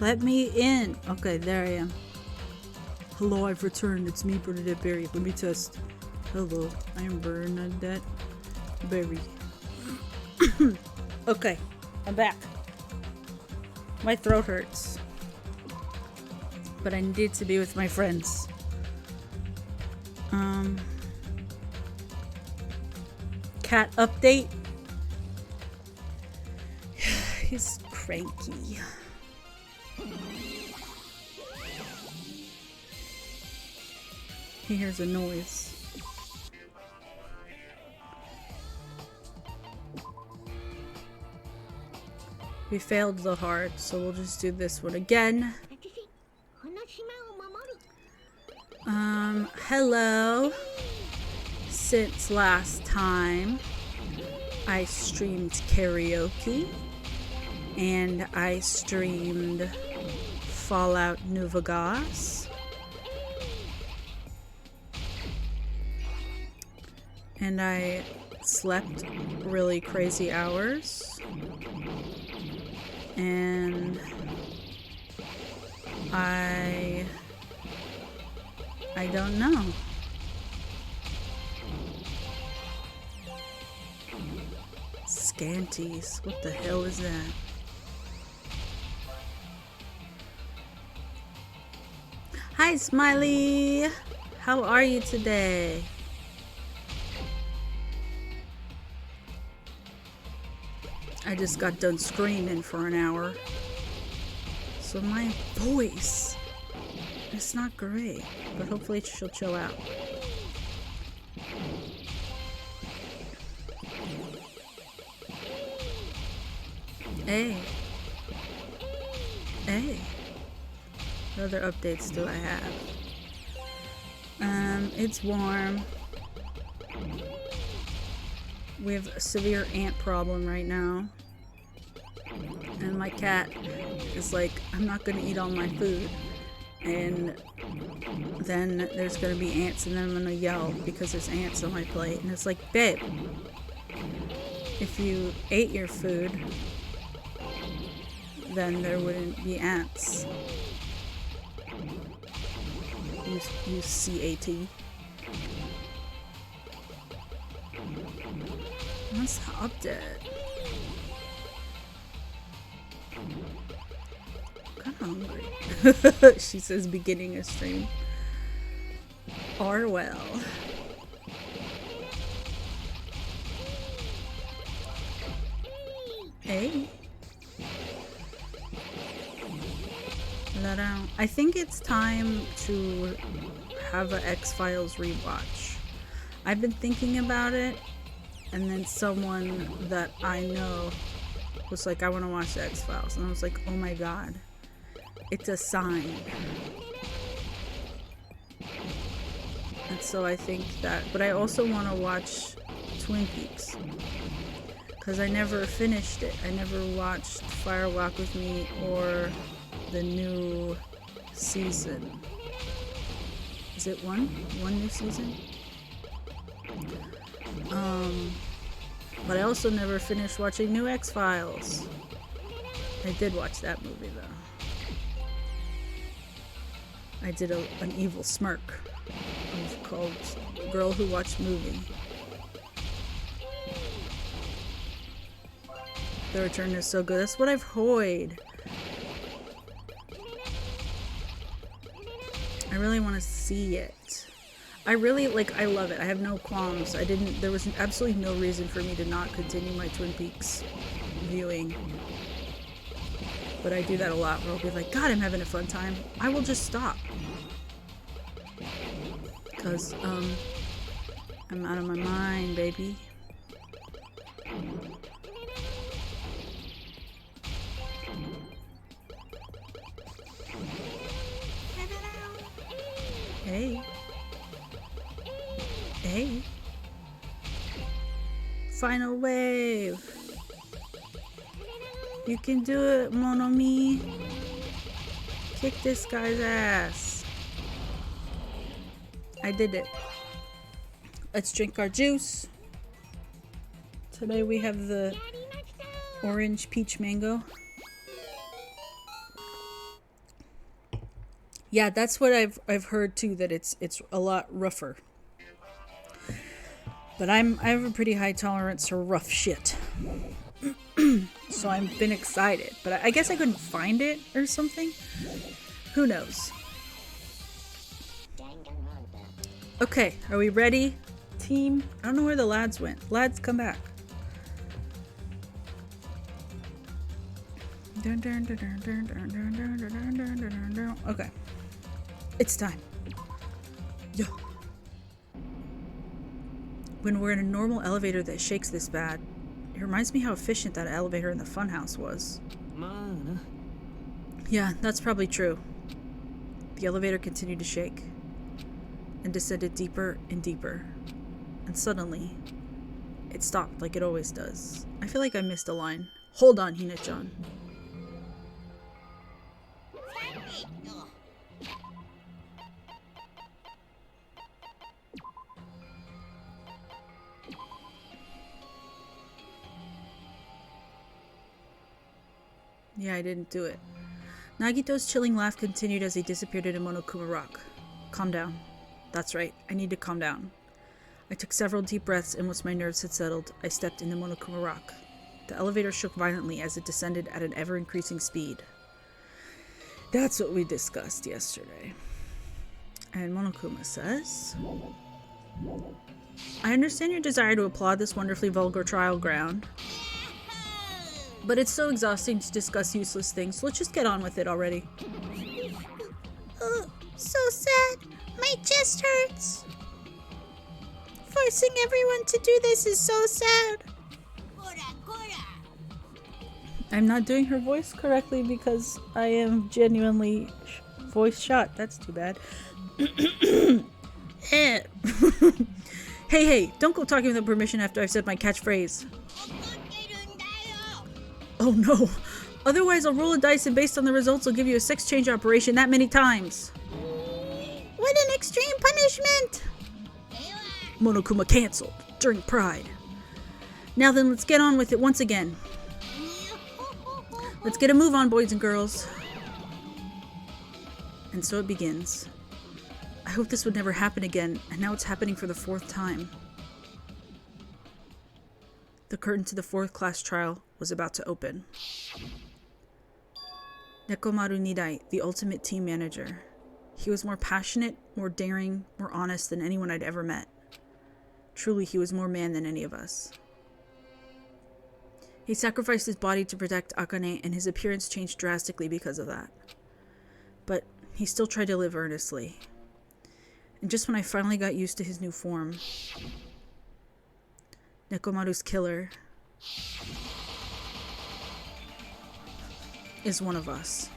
Let me in. Okay, there I am. Hello, I've returned. It's me, Bernadette Berry. Let me test. Hello, I am Bernadette Berry. Okay, I'm back. My throat hurts. But I need to be with my friends. Cat update. He's cranky. He hears a noise. We failed the heart, so we'll just do this one again. Hello. Since last time, I streamed karaoke, and I streamed Fallout New Vegas, and I slept really crazy hours, and I don't know. Scanties. What the hell is that? Hi, Smiley! How are you today? I just got done screaming for an hour. So my voice is not great, but hopefully she'll chill out. Hey. Hey. What other updates do I have? It's warm. We have a severe ant problem right now. And my cat is like, I'm not gonna eat all my food. And then there's gonna be ants, and then I'm gonna yell because there's ants on my plate. And it's like, babe, if you ate your food, then there wouldn't be ants. You C-A-T. What's the update? I'm hungry. She says beginning a stream. Orwell. Hey. I think it's time to have an X-Files rewatch. I've been thinking about it, and then someone that I know was like, I want to watch the X-Files. And I was like, oh my god. It's a sign. And so I think that, but I also want to watch Twin Peaks. Because I never finished it. I never watched Fire Walk with Me or the new season. Is it one new season? But I also never finished watching New X-Files. I did watch that movie though. I did an evil smirk. It was called Girl Who Watched Movie. The Return is so good. That's what I've heard. I really want to see it. I love it. I have no qualms. There was absolutely no reason for me to not continue my Twin Peaks viewing. But I do that a lot where I'll be like, God, I'm having a fun time. I will just stop. Because, I'm out of my mind, baby. Hey. Hey. Final wave. You can do it, mon ami. Kick this guy's ass. I did it. Let's drink our juice. Today we have the orange peach mango. Yeah, that's what I've heard too, that it's a lot rougher. But I have a pretty high tolerance for rough shit. So I've been excited. But I guess I couldn't find it or something. Who knows? Okay, are we ready, team? I don't know where the lads went. Lads, come back. Okay. It's time. Yo. When we're in a normal elevator that shakes this bad, it reminds me how efficient that elevator in the funhouse was. Yeah, that's probably true. The elevator continued to shake and descended deeper and deeper. And suddenly, it stopped like it always does. I feel like I missed a line. Hold on, Hina-chan. Yeah, I didn't do it. Nagito's chilling laugh continued as he disappeared into Monokuma Rock. Calm down. That's right, I need to calm down. I took several deep breaths, and once my nerves had settled, I stepped into Monokuma Rock. The elevator shook violently as it descended at an ever-increasing speed. That's what we discussed yesterday. And Monokuma says, I understand your desire to applaud this wonderfully vulgar trial ground, but it's so exhausting to discuss useless things, so let's just get on with it already. Oh, so sad. My chest hurts. Forcing everyone to do this is so sad. I'm not doing her voice correctly because I am genuinely voice shot. That's too bad. Hey, don't go talking without permission after I've said my catchphrase. Oh no. Otherwise I'll roll a dice and based on the results I'll give you a sex change operation that many times. What an extreme punishment! Monokuma cancelled during Pride. Now then, let's get on with it once again. Let's get a move on, boys and girls. And so it begins. I hope this would never happen again, and now it's happening for the 4th time. The curtain to the 4th class trial was about to open. Nekomaru Nidai, the ultimate team manager. He was more passionate, more daring, more honest than anyone I'd ever met. Truly, he was more man than any of us. He sacrificed his body to protect Akane, and his appearance changed drastically because of that. But he still tried to live earnestly. And just when I finally got used to his new form, Nekomaru's killer is one of us.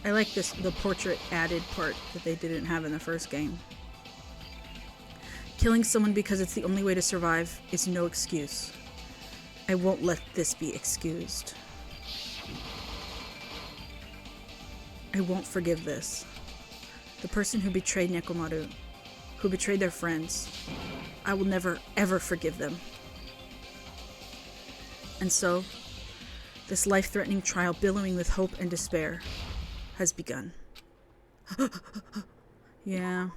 I like the portrait added part that they didn't have in the first game. Killing someone because it's the only way to survive is no excuse. I won't let this be excused. I won't forgive this. The person who betrayed Nekomaru, who betrayed their friends, I will never ever forgive them. And so, this life-threatening trial billowing with hope and despair has begun. Yeah.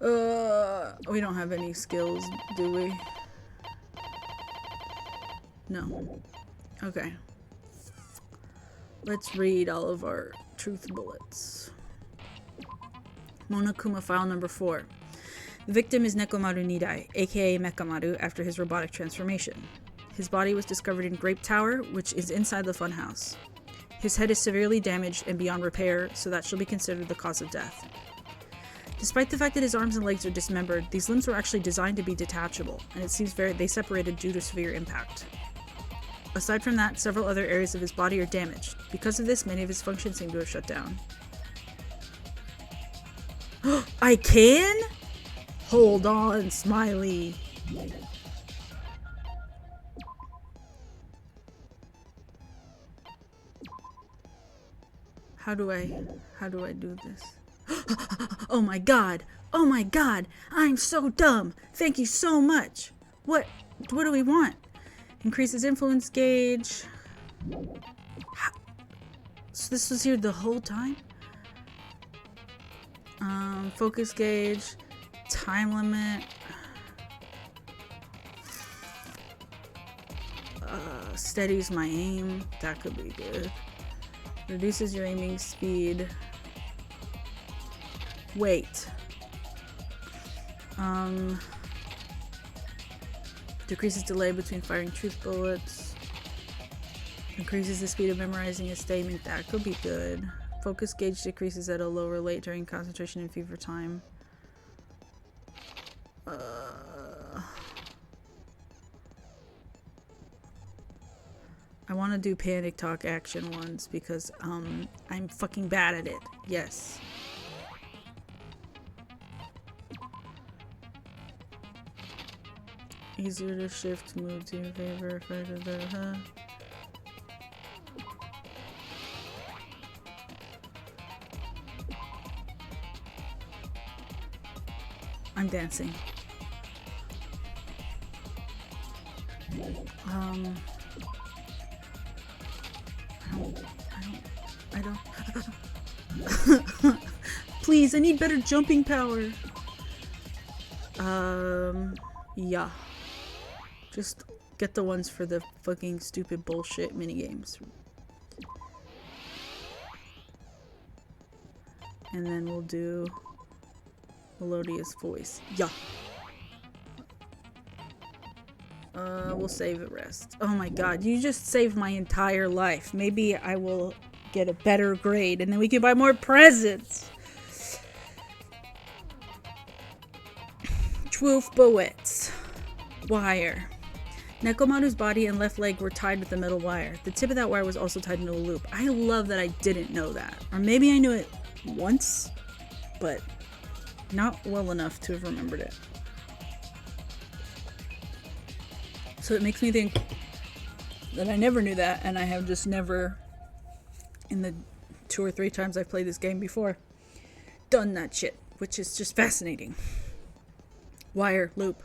We don't have any skills, do we? No. Okay. Let's read all of our truth bullets. Monokuma file number 4. The victim is Nekomaru Nidai, aka Mekamaru, after his robotic transformation. His body was discovered in Grape Tower, which is inside the funhouse. His head is severely damaged and beyond repair, so that shall be considered the cause of death. Despite the fact that his arms and legs are dismembered, these limbs were actually designed to be detachable, and it seems they separated due to severe impact. Aside from that, several other areas of his body are damaged. Because of this, many of his functions seem to have shut down. I can? Hold on, Smiley. How do I do this? Oh my god! Oh my god! I'm so dumb! Thank you so much! What do we want? Increases influence gauge. How? So this was here the whole time? Focus gauge. Time limit. Steadies my aim. That could be good. Reduces your aiming speed. Weight. Decreases delay between firing truth bullets. Increases the speed of memorizing a statement. That could be good. Focus gauge decreases at a lower rate during concentration and fever time. I want to do panic talk action ones because I'm fucking bad at it. Yes. Easier to shift move to your favor. I'm dancing. I don't. Please, I need better jumping power. Yeah. Just get the ones for the fucking stupid bullshit minigames. And then we'll do melodious voice. Yeah. We'll save the rest. Oh my god, you just saved my entire life. Maybe I will get a better grade and then we can buy more presents. Twoof Bowitz. Wire. Nekomaru's body and left leg were tied with a metal wire. The tip of that wire was also tied into a loop. I love that I didn't know that. Or maybe I knew it once, but not well enough to have remembered it. So it makes me think that I never knew that, and I have just never, in the 2 or 3 times I've played this game before, done that shit, which is just fascinating. Wire, loop.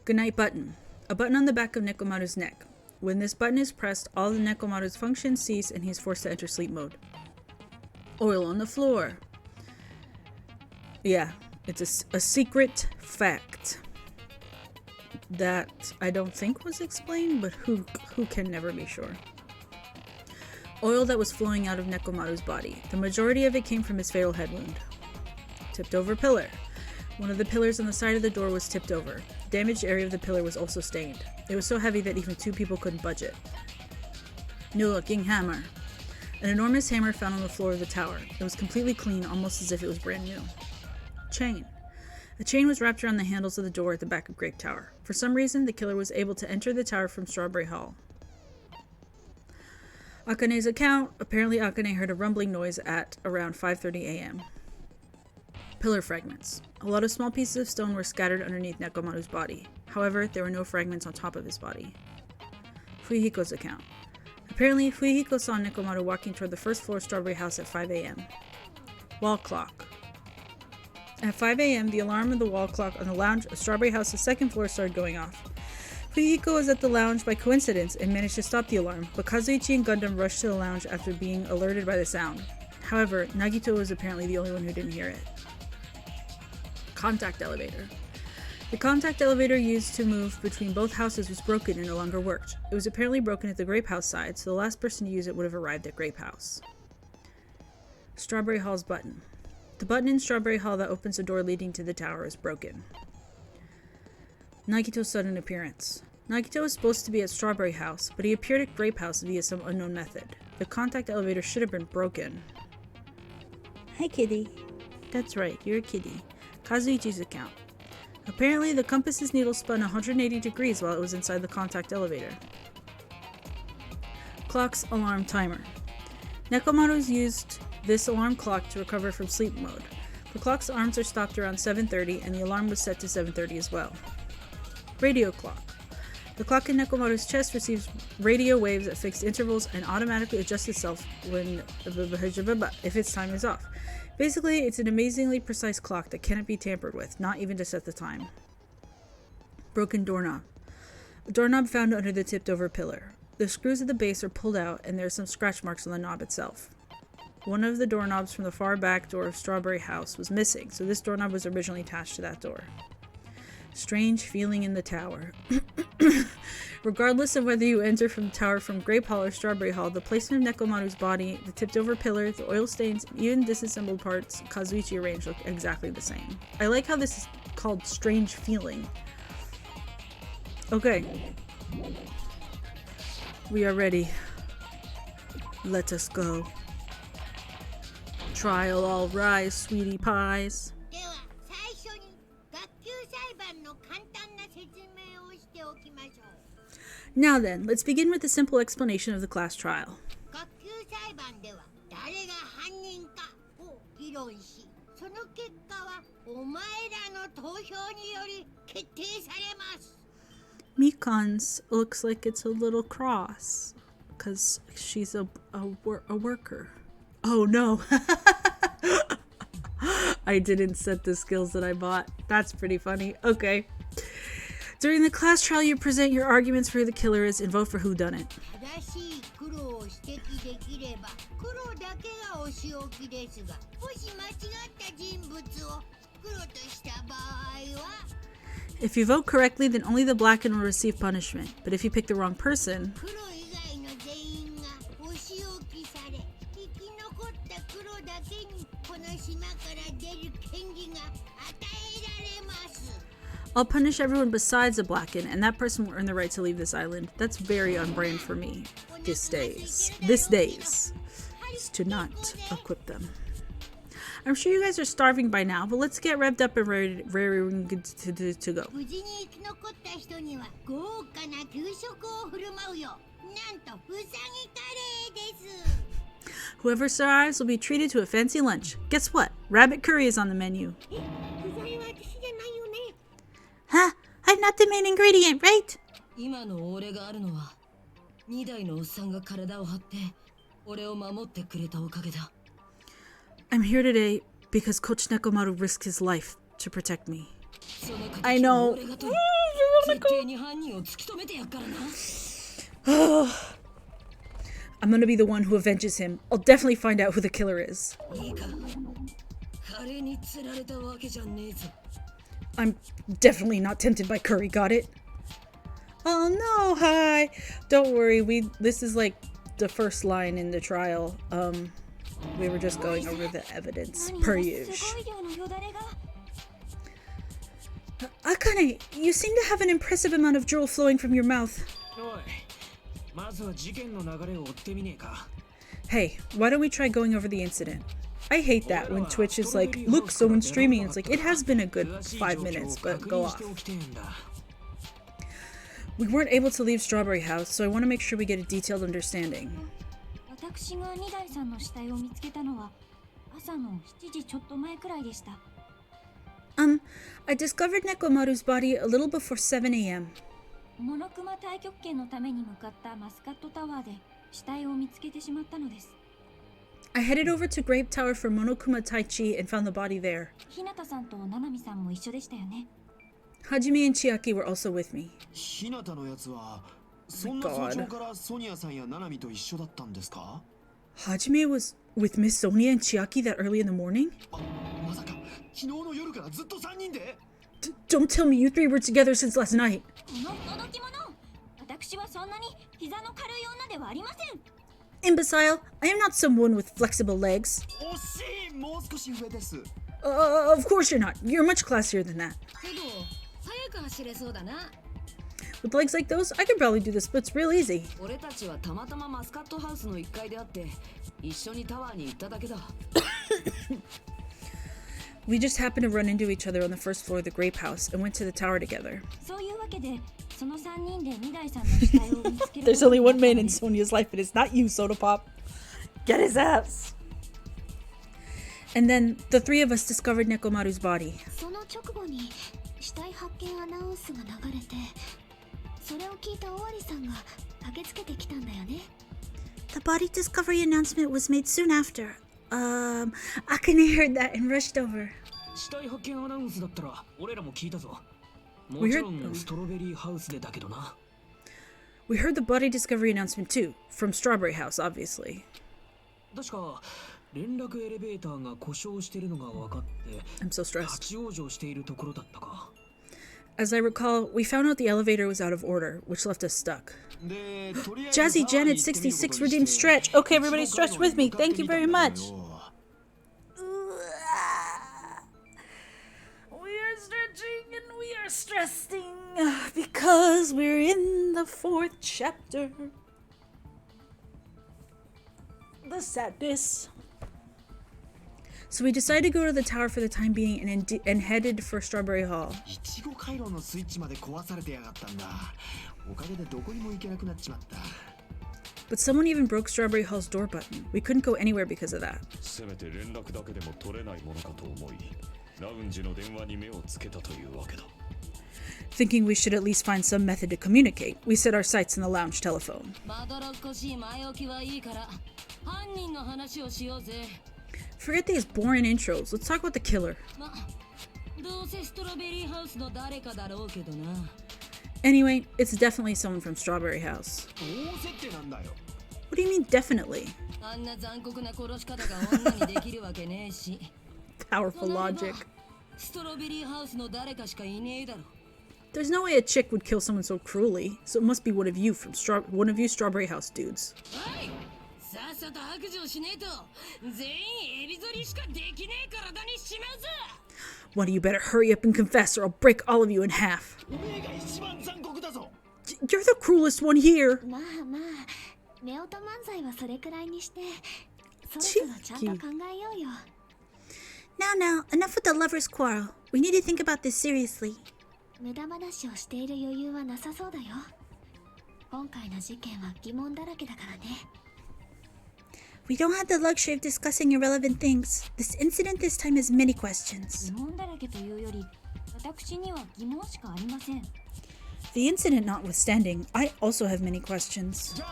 Goodnight button. A button on the back of Nekomaru's neck. When this button is pressed, all the Nekomaru's functions cease and he is forced to enter sleep mode. Oil on the floor. Yeah, it's a secret fact that I don't think was explained, but who can never be sure. Oil that was flowing out of Nekomaru's body. The majority of it came from his fatal head wound. Tipped over pillar. One of the pillars on the side of the door was tipped over. The damaged area of the pillar was also stained. It was so heavy that even 2 people couldn't budge it. New looking hammer. An enormous hammer found on the floor of the tower. It was completely clean, almost as if it was brand new. Chain. A chain was wrapped around the handles of the door at the back of Grape Tower. For some reason, the killer was able to enter the tower from Strawberry Hall. Akane's account. Apparently Akane heard a rumbling noise at around 5:30 a.m. Pillar fragments. A lot of small pieces of stone were scattered underneath Nekomaru's body. However, there were no fragments on top of his body. Fuyuhiko's account. Apparently, Fuyuhiko saw Nekomaru walking toward the first floor Strawberry House at 5 a.m. Wall clock. At 5 a.m., the alarm of the wall clock on the lounge of Strawberry House's second floor started going off. Fuyuhiko was at the lounge by coincidence and managed to stop the alarm, but Kazuichi and Gundam rushed to the lounge after being alerted by the sound. However, Nagito was apparently the only one who didn't hear it. Contact elevator. The contact elevator used to move between both houses was broken and no longer worked. It was apparently broken at the Grape House side, so the last person to use it would have arrived at Grape House. Strawberry Hall's button. The button in Strawberry Hall that opens the door leading to the tower is broken. Nagito's sudden appearance. Nagito was supposed to be at Strawberry House, but he appeared at Grape House via some unknown method. The contact elevator should have been broken. Hi, kitty. That's right, you're a kitty. Kazuichi's account. Apparently, the compass's needle spun 180 degrees while it was inside the contact elevator. Clock's alarm timer. Nekomaru's used this alarm clock to recover from sleep mode. The clock's arms are stopped around 7:30 and the alarm was set to 7:30 as well. Radio clock. The clock in Nekomaru's chest receives radio waves at fixed intervals and automatically adjusts itself when if its time is off. Basically, it's an amazingly precise clock that cannot be tampered with, not even to set the time. Broken doorknob. A doorknob found under the tipped over pillar. The screws at the base are pulled out and there are some scratch marks on the knob itself. One of the doorknobs from the far back door of Strawberry House was missing, so this doorknob was originally attached to that door. Strange feeling in the tower. Regardless of whether you enter from the tower from Grape Hall or Strawberry Hall, the placement of Nekomaru's body, the tipped over pillar, the oil stains, and even disassembled parts Kazuichi arranged look exactly the same. I like how this is called strange feeling. Okay. We are ready. Let us go. Trial all rise, sweetie pies. Now then, let's begin with a simple explanation of the class trial. Mikan's looks like it's a little cross, because she's a worker. Oh no! I didn't set the skills that I bought. That's pretty funny. Okay. During the class trial, you present your arguments for who the killer is and vote for who done it. If you vote correctly, then only the blackened will receive punishment. But if you pick the wrong person, I'll punish everyone besides the blackened, and that person will earn the right to leave this island. That's very on brand for me. This days is to not equip them. I'm sure you guys are starving by now, but let's get revved up and ready to go. Whoever survives will be treated to a fancy lunch. Guess what? Rabbit curry is on the menu. Huh? I'm not the main ingredient, right? I'm here today because Coach Nekomaru risked his life to protect me. I know. I'm gonna be the one who avenges him. I'll definitely find out who the killer is. I'm definitely not tempted by curry, got it? Oh no, hi. Don't worry, this is like the first line in the trial. We were just going over the evidence, per usual. Akane, you seem to have an impressive amount of drool flowing from your mouth. Hey, why don't we try going over the incident? I hate that when Twitch is like, look, someone's streaming. It's like, it has been a good 5 minutes, but go off. We weren't able to leave Strawberry House, so I want to make sure we get a detailed understanding. I discovered Nekomaru's body a little before 7 a.m. I headed over to Grape Tower for Monokuma Taichi and found the body there. Hajime and Chiaki were also with me. God. Hajime was with Miss Sonia and Chiaki that early in the morning? Don't tell me you three were together since last night. Imbecile, I am not someone with flexible legs. Of course you're not. You're much classier than that. With legs like those, I could probably do the splits real easy. We just happened to run into each other on the first floor of the Grape House and went to the tower together. There's only one man in Sonia's life, and it's not you, Soda Pop. Get his ass! And then the three of us discovered Nekomaru's body. The body discovery announcement was made soon after. Akane heard that and rushed over. We heard the body discovery announcement too, from Strawberry House, obviously. 連絡エレベーターが故障しているのが分かって、 I'm so 立 stressed. ち往生しているところだったか。 As I recall, we found out the elevator was out of order, which left us stuck. で、とりあえず Jazzy Janet 66 redeemed stretch. Okay, everybody stretch with me. Thank you very much. We are stretching and we are stressing because we're in the 4th chapter. The sadness. So we decided to go to the tower for the time being and headed for Strawberry Hall. いちご回路のスイッチまで壊されてやがったんだ。おかげでどこにも行けなくなっちまった。 But someone even broke Strawberry Hall's door button. We couldn't go anywhere because of that. せめて連絡だけでも取れないものかと思い、ラウンジの電話に目をつけたというわけだ。 Thinking we should at least find some method to communicate, we set our sights on the lounge telephone. Forget these boring intros. Let's talk about the killer. Anyway, it's definitely someone from Strawberry House. What do you mean, definitely? Powerful logic. There's no way a chick would kill someone so cruelly, so it must be one of you from Strawberry House dudes. One of you better hurry up and confess or I'll break all of you in half. You're the cruelest one here. Now, enough with the lover's quarrel. We need to think about this seriously. We don't have the luxury of discussing irrelevant things. This incident this time has many questions. The incident notwithstanding, I also have many questions.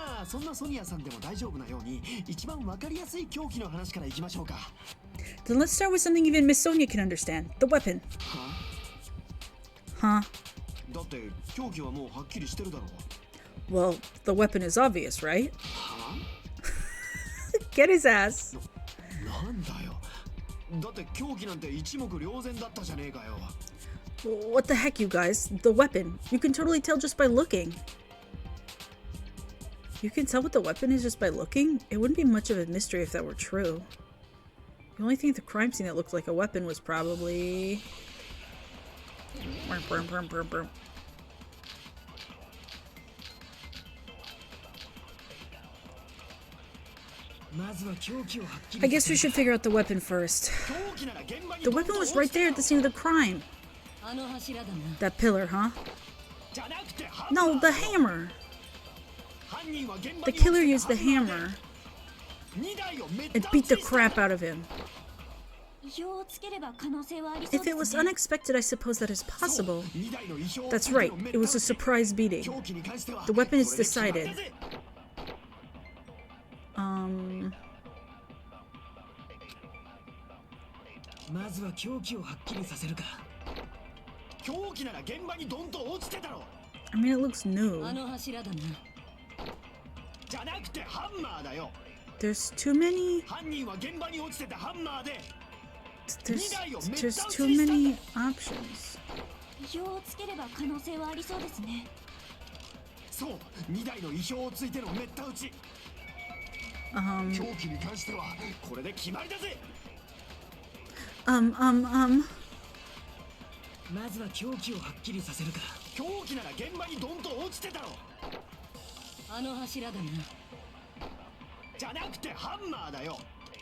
Then let's start with something even Miss Sonia can understand. The weapon. Huh? Well, the weapon is obvious, right? Get his ass. What the heck, you guys? The weapon. You can totally tell just by looking. You can tell what the weapon is just by looking? It wouldn't be much of a mystery if that were true. The only thing at the crime scene that looked like a weapon was probably... I guess we should figure out the weapon first. The weapon was right there at the scene of the crime. That pillar, huh? No, the hammer. The killer used the hammer and beat the crap out of him. If it was unexpected, I suppose that is possible. That's right, it was a surprise beating. The weapon is decided. I mean, it looks new. There's too many... There's too many options.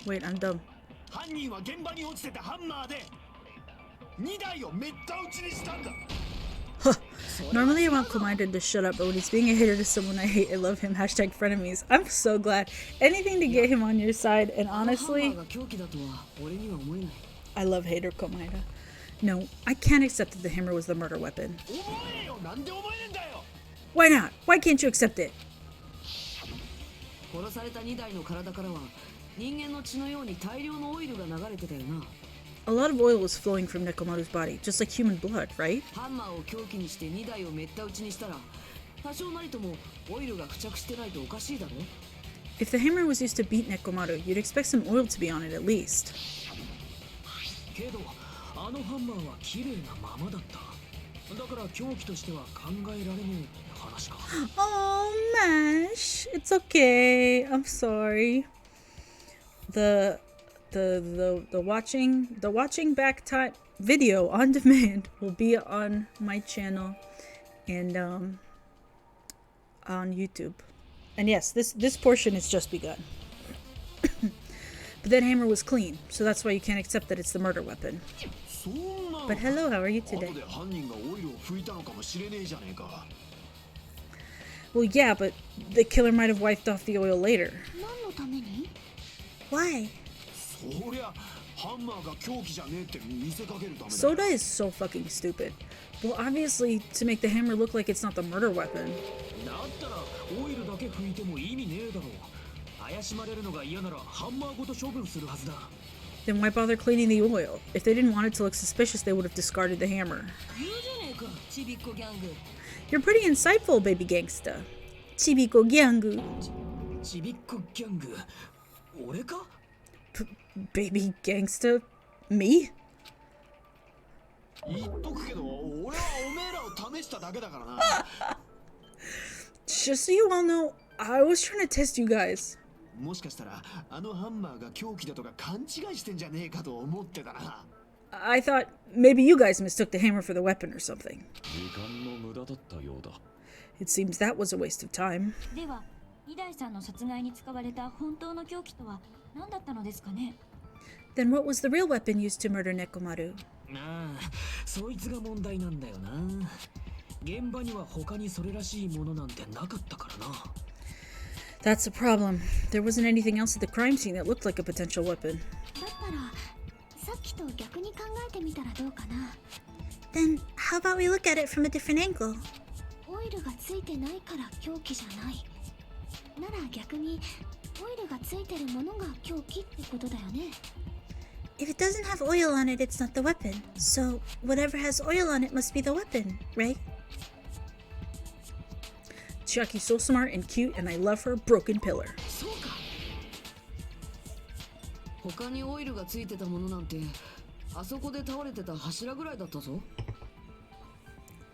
Wait, I'm dumb. Huh. Normally I want Komaida to shut up, but when he's being a hater to someone I hate, I love him. Hashtag frenemies. I'm so glad. Anything to get him on your side, and honestly, I love hater Komaida. No, I can't accept that the hammer was the murder weapon. Why not? Why can't you accept it? A lot of oil was flowing from Nekomaru's body, just like human blood, right? If the hammer was used to beat Nekomaru, you'd expect some oil to be on it at least. けどあのハンマーは綺麗なままだっただから凶器としては考えられねえって話か Oh, Mash. It's okay. I'm sorry. The watching back time video on demand will be on my channel and on YouTube. And yes, this portion has just begun. But that hammer was clean, so that's why you can't accept that it's the murder weapon. そんな But hello, how are you 後 today? で犯人がオイルを拭いたのかもしれねえじゃねえか Well, yeah, but the killer might have wiped off the oil later. 何のために Why? そりゃハンマーが凶器じゃねえって見せかけるためだ Soda is so fucking stupid. Well, obviously, to make the hammer look like it's not the murder weapon. だったらオイルだけ拭いても意味ねえだろ怪しまれるのが嫌ならハンマーごと処分するはずだ Then why bother cleaning the oil? If they didn't want it to look suspicious, they would have discarded the hammer. 言うじゃねえかちびっこギャング You're pretty insightful, baby gangsta. Chibiko gyangu. ちびっこギャング俺か Baby gangsta? Me? 言っとくけど俺はおめえらを試しただけだからな Just so you all know, I was trying to test you guys. もしかしたらあのハンマーが凶器だとか勘違いしてんじゃねえかと思ってたな I thought maybe you guys mistook the hammer for the weapon or something. 時間の無駄だったようだ It seems that was a waste of time. では二代さんの殺害に使われた本当の凶器とは何だったのですかね Then what was the real weapon used to murder Nekomaru? ああそいつが問題なんだよな現場には他にそれらしいものなんてなかったからな That's the problem. There wasn't anything else at the crime scene that looked like a potential weapon. だったらさっきと逆に考えてみたらどうかな Then how about we look at it from a different angle? オイルがついてないから凶器じゃないなら逆にオイルがついてるものが凶器ってことだよね If it doesn't have oil on it, it's not the weapon. So whatever has oil on it must be the weapon, right? Chiaki's so smart and cute, and I love her broken pillar. そうか他にオイルがついてたものなんてあそこで倒れてた柱ぐらいだったぞ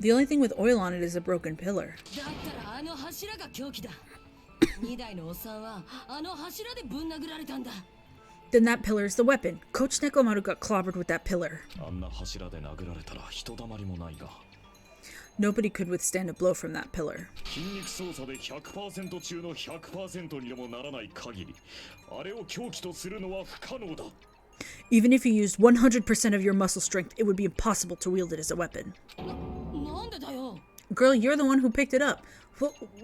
The only thing with oil on it is a broken pillar. だったらあの柱が凶器だ2台のおっさんはあの柱でぶん殴られたんだ Then that pillar is the weapon. Coach Nekomaru got clobbered with that pillar. あんな柱で殴られたらひとたまりもないが Nobody could withstand a blow from that pillar. 筋肉操作で 100% 中の 100% にでもならない限りあれを凶器とするのは不可能だ Even if you used 100% of your muscle strength, it would be impossible to wield it as a weapon. なんでだよ Girl, you're the one who picked it up.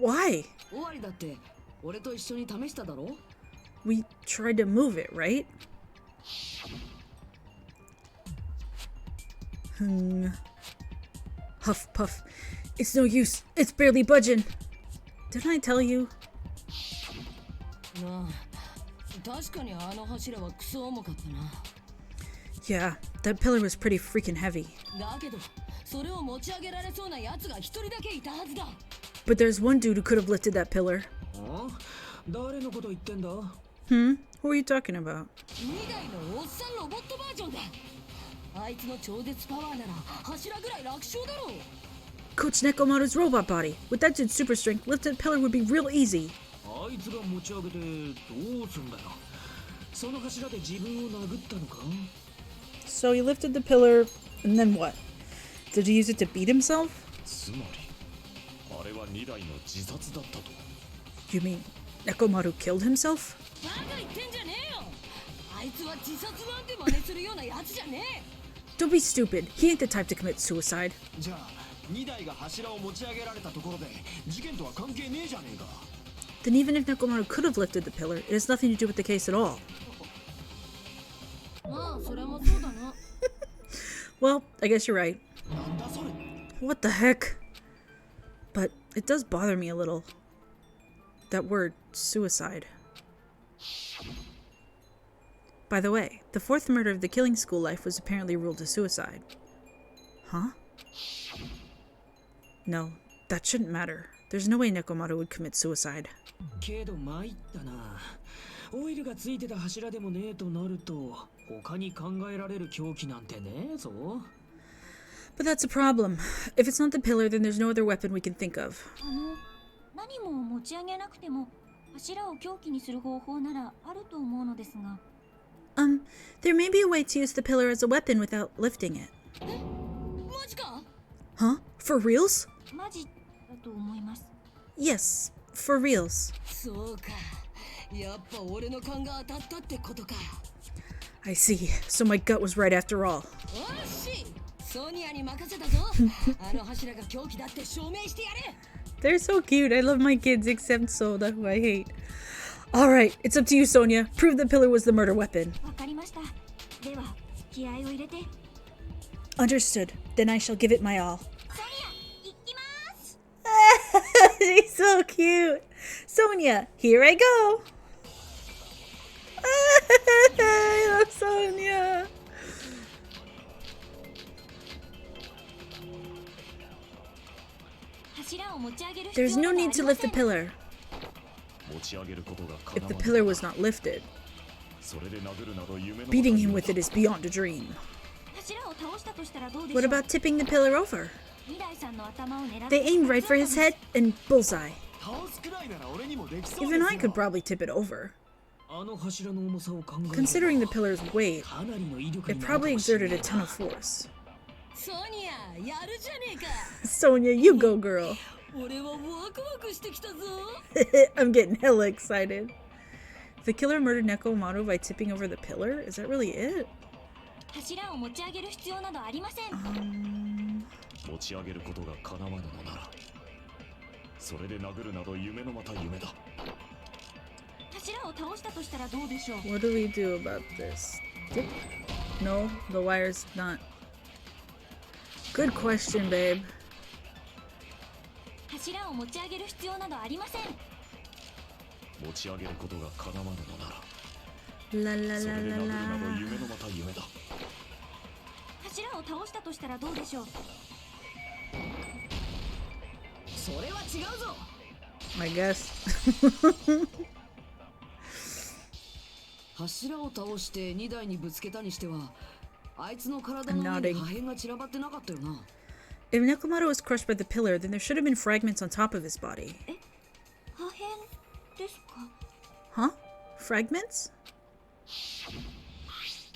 Why? 終わりだって俺と一緒に試しただろ We tried to move it, right? Huff puff. It's no use. It's barely budging. Didn't I tell you? なあ確かにあの柱はクソ重かったな Yeah, that pillar was pretty freaking heavy. だけどそれを持ち上げられそうなやつが一人だけいたはずだ But there's one dude who could have lifted that pillar. あ誰のこと言ってんだ Who are you talking about? 2台のおっさんロボットバージョンだあいつの超絶パワーなら柱ぐらい楽勝だろう Coach Nekomaru's robot body. With that dude's super strength, lifting a pillar would be real easy. あいつが持ち上げてどうすんだよその柱で自分を殴ったのか So he lifted the pillar, and then what? Did he use it to beat himself? つまりあれは2台の自殺だったと You mean Nekomaru killed himself? バカ言ってんじゃねえよあいつは自殺なんて真似するようなやつじゃねえ Don't be stupid. He ain't the type to commit suicide. じゃあ2台が柱を持ち上げられたところで事件とは関係ねえじゃねえか Then even if Nekomaru could have lifted the pillar, it has nothing to do with the case at all. まあそれもそうだな Well, I guess you're right. なんだそれ What the heck? But it does bother me a little. That word, suicide. By the way, the fourth murder of the killing school life was apparently ruled a suicide. Huh? No, that shouldn't matter. There's no way Nekomaru would commit suicide. けど参ったな。オイルがついてた柱でもねえとなると、他に考えられる凶器なんてねえぞ。But that's a problem. If it's not the pillar, then there's no other weapon we can think of. 何も持ち上げなくても柱を凶器にする方法ならあると思うのですが。There may be a way to use the pillar as a weapon without lifting it. マジか？ Huh? For reals? マジだと思います。 Yes, for reals. そうか。やっぱ俺の勘が当たったってことか。I see. So my gut was right after all. おっしソニアに任せたぞ。あの柱が凶器だって証明してやる。 They're so cute. I love my kids, except Soda, who I hate. Alright, it's up to you, Sonia. Prove the pillar was the murder weapon. わかりました。では気合を入れて。 Understood. Then I shall give it my all. ソニア、行きます。 She's so cute. Sonia, here I go. I love Sonia. There's no need to lift the pillar. 持ち上げることが If 叶 the わ pillar ない was not lifted, それで殴るなど夢の beating 中 him に with it is beyond a dream. 柱を倒したとしたらどうでしょう。 What about tipping the pillar over? 未来さんの頭を狙って。 They aimed right for his head and bullseye. 倒すくらいなら俺にもできそう Even です I よ could probably tip it over. あの柱の重さを考えれば Considering the pillar's weight, かなりの威力 it になるか probably もしれな exerted い a ton of force. ソニア、やるじゃねえか。 Sonia, you go, girl. 俺はワクワクしてきたぞ。 I'm getting hella excited. The killer murdered Nekomaru by tipping over the pillar? Is that really it? 柱を持ち上げる必要などありません。持ち上げることが叶わぬのならそれで殴るなど夢のまた夢だ柱を倒したとしたらどうでしょう。 What do we do about this? Tip? No, the wire's not. Good question, babe. 柱を持ち上げる必要などありません。持ち上げることが叶わぬのなら La la それ la で la 殴るなど la. 夢のまた夢だ柱を倒したとしたらどうでしょう。それは違うぞ。 I guess. 柱を倒して2台にぶつけたにしては、あいつの体の I'm 上 nodding. に破片が散らばってなかったよな。 If Nekomaru was crushed by the pillar, then there should have been fragments on top of his body. 破片ですか。 Huh? Fragments?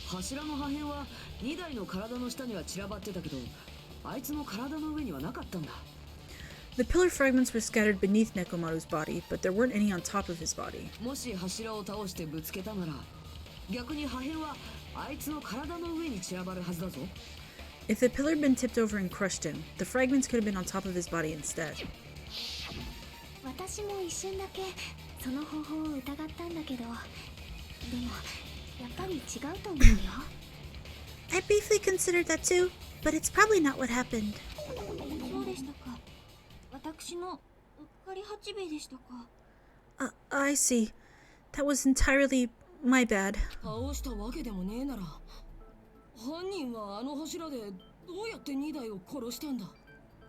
柱の破片は2台の体の下には散らばってたけど、あいつの体の上にはなかったんだ。 The pillar fragments were scattered beneath Nekomaru's body, but there weren't any on top of his body. もし柱を倒してぶつけたなら、逆に破片はあいつの体の上に散らばるはずだぞ。 If the pillar had been tipped over and crushed him, the fragments could have been on top of his body instead. 私も一瞬だけその方法を疑ったんだけど、でもやっぱり違うと思うよ。 I briefly considered that too, but it's probably not what happened. そうでしたか。私のうっかり八兵衛でしたか。I see. That was entirely my bad. 倒したわけでもねえなら、犯人はあの柱でどうやって2台を殺したんだ。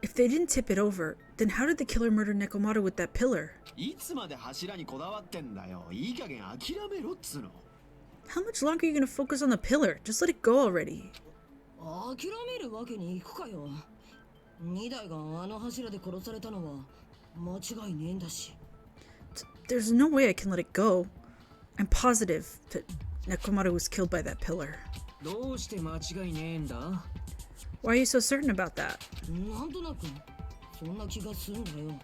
If they didn't tip it over, then how did the killer murder Nekomaru with that pillar? いつまで柱にこだわってんだよ。いい加減諦めろっつうの。 How much longer are you gonna focus on the pillar? Just let it go already. 諦めるわけにいくかよ。2台があの柱で殺されたのは間違いねえんだし。 There's no way I can let it go. I'm positive that Nekomaru was killed by that pillar. どうして間違いねえんだ。 Why are you so certain about that? なんとなくそんな気がするんだよ。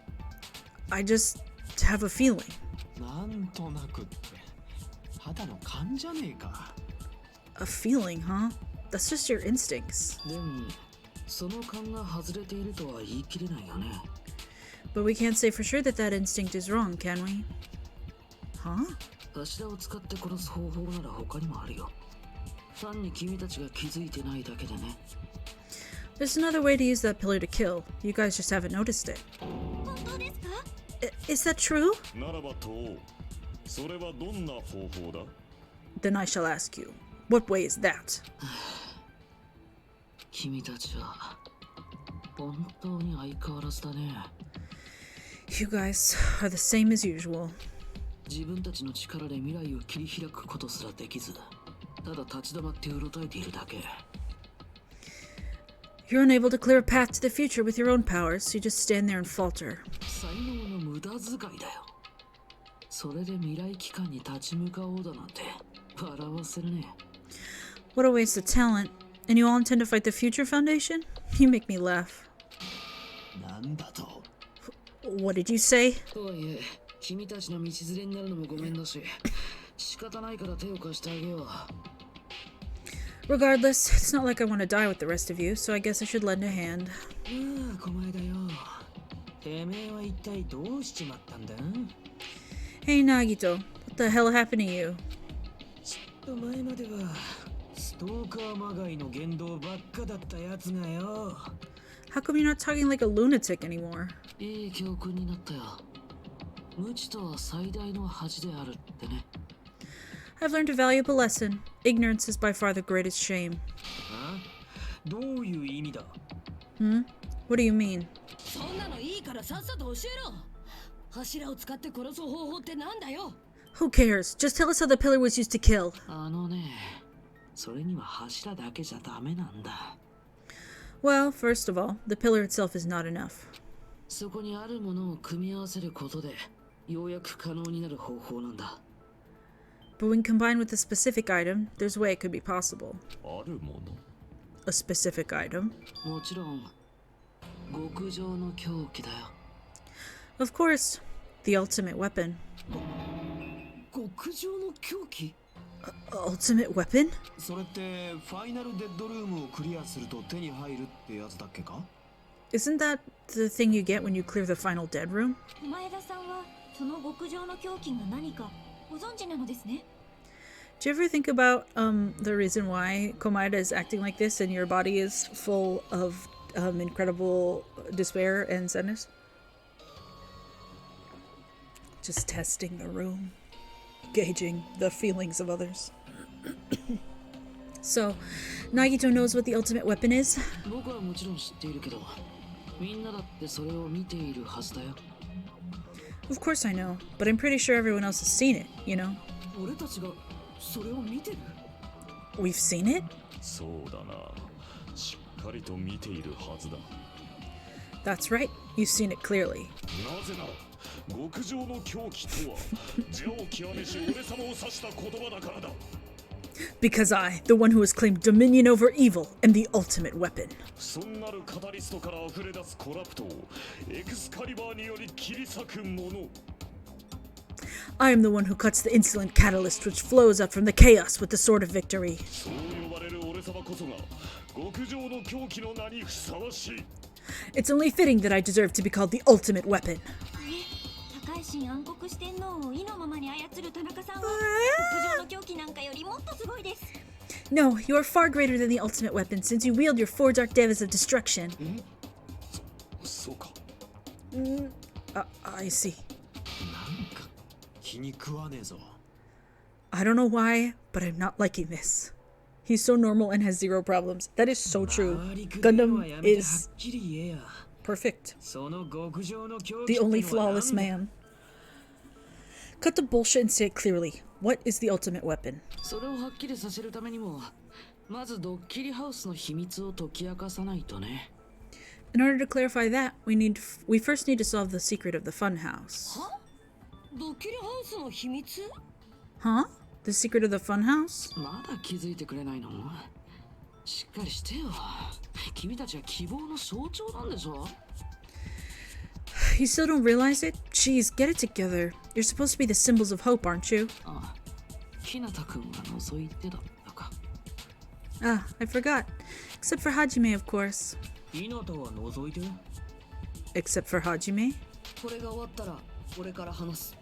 I just have a feeling. なんとなくって。ただの勘じゃねえか。 A feeling, huh? That's just your instincts. でもその勘が外れているとは言い切れないよね。 But we can't say for sure that that instinct is wrong, can we? Huh? 柱を使って殺す方法なら他にもあるよ。単に君たちが気づいてないだけでね。 There's another way to use that pillar to kill. You guys just haven't noticed it. 本当ですか。 Is that true? ならばとそれはどんな方法だ Then I shall ask you. What way is that? 君たちは本当に相変わらずだね。You guys are the same as usual. 自分たちの力で未来を切り開くことすらできず、ただ立ち止まってうろたえているだけ。 You're unable to clear a path to the future with your own powers, so you just stand there and falter. 才能の無駄遣いだよ。それで未来機関に立ち向かおうだなんて笑わせるね。 What a waste of talent. And you all intend to fight the Future Foundation? You make me laugh. なんだと。 What did you say? とはいえ、君たちの道連れになるのもごめんだし、仕方ないから手を貸してあげよう。 Regardless, it's not like I want to die with the rest of you, so I guess I should lend a hand. ああ、狛江だよ。てめえは一体どうしちまったんだ？ Hey Nagito, what the hell happened to you? ちょっと前まではストーカーまがいの言動ばっかだったやつがよ。 How come you're not talking like a lunatic anymore? いい教訓になったよ。無知とは最大の恥であるってね。 I've learned a valuable lesson. Ignorance is by far the greatest shame. あ？どういう意味だ？ What do you mean? そんなのいいからさっさと教えろ。柱を使って殺す方法ってなんだよ。 Who cares? Just tell us how the pillar was used to kill. あのね、それには柱だけじゃダメなんだ。 Well, first of all, the pillar itself is not enough. そこにあるものを組み合わせることで、ようやく可能になる方法なんだ。 But when combined with a specific item, there's a way it could be possible. あるもの A specific item? もちろん、極上の凶器だよ。 Of course, the ultimate weapon. 極上の凶器？ Ultimate weapon? それってファイナルデッドルームをクリアすると手に入るってやつだっけか？ Isn't that the thing you get when you clear the final dead room? 前田さんはその極上の凶器が何かご存知なのですね。 Do you ever think about the reason why Komaeda is acting like this and your body is full of incredible despair and sadness? Just testing the room, gauging the feelings of others. So, Nagito knows what the ultimate weapon is? 僕はもちろん知っているけど、みんなだってそれを見ているはずだよ。 Of course I know, but I'm pretty sure everyone else has seen it, you know? 俺たちがそれを見てる？ We've seen it? そうだな、しっかりと見ているはずだ。 That's right, you've seen it clearly. なぜなら極上の狂気とは邪を極めし俺様を指した言葉だからだ。 Because I, the one who has claimed dominion over evil, am the ultimate weapon. そんなるカタリストから溢れ出すコラプトをエクスカリバーにより切り裂くもの。 I am the one who cuts the insolent catalyst which flows up from the chaos with the sword of victory. そう呼ばれる俺様こそが極上の狂気の名にふさわしい。 It's only fitting that I deserve to be called the ultimate weapon. 高橋暗黒四天王を意のままに操る田中さんは極上の狂気なんかよりもっとすごいです。 No, you are far greater than the ultimate weapon since you wield your four dark devas of destruction. そうか。 I see. なんか気に食わねえぞ。 I don't know why, but I'm not liking this. He's so normal and has zero problems. That is so true. Gundam is はっきり言えや。 perfect. その極上の狂気 The って only のは flawless 何だ？ man. Cut the bullshit and say it clearly. What is the ultimate weapon? それをはっきりさせるためにも、まずドッキリハウスの秘密を解き明かさないとね。 In order to clarify that, we first need to solve the secret of the funhouse. は？ドッキリハウスの秘密？ Huh? The secret of the funhouse? まだ気づいてくれないの？しっかりしてよ。君たちは希望の象徴なんでしょ？ You still don't realize it? Jeez, get it together. You're supposed to be the symbols of hope, aren't you? ああ、ひなたくんが覗いてだったか。 Ah, I forgot. Except for Hajime, of course. ひなたは覗いてる？ Except for Hajime? これが終わったら俺から話す。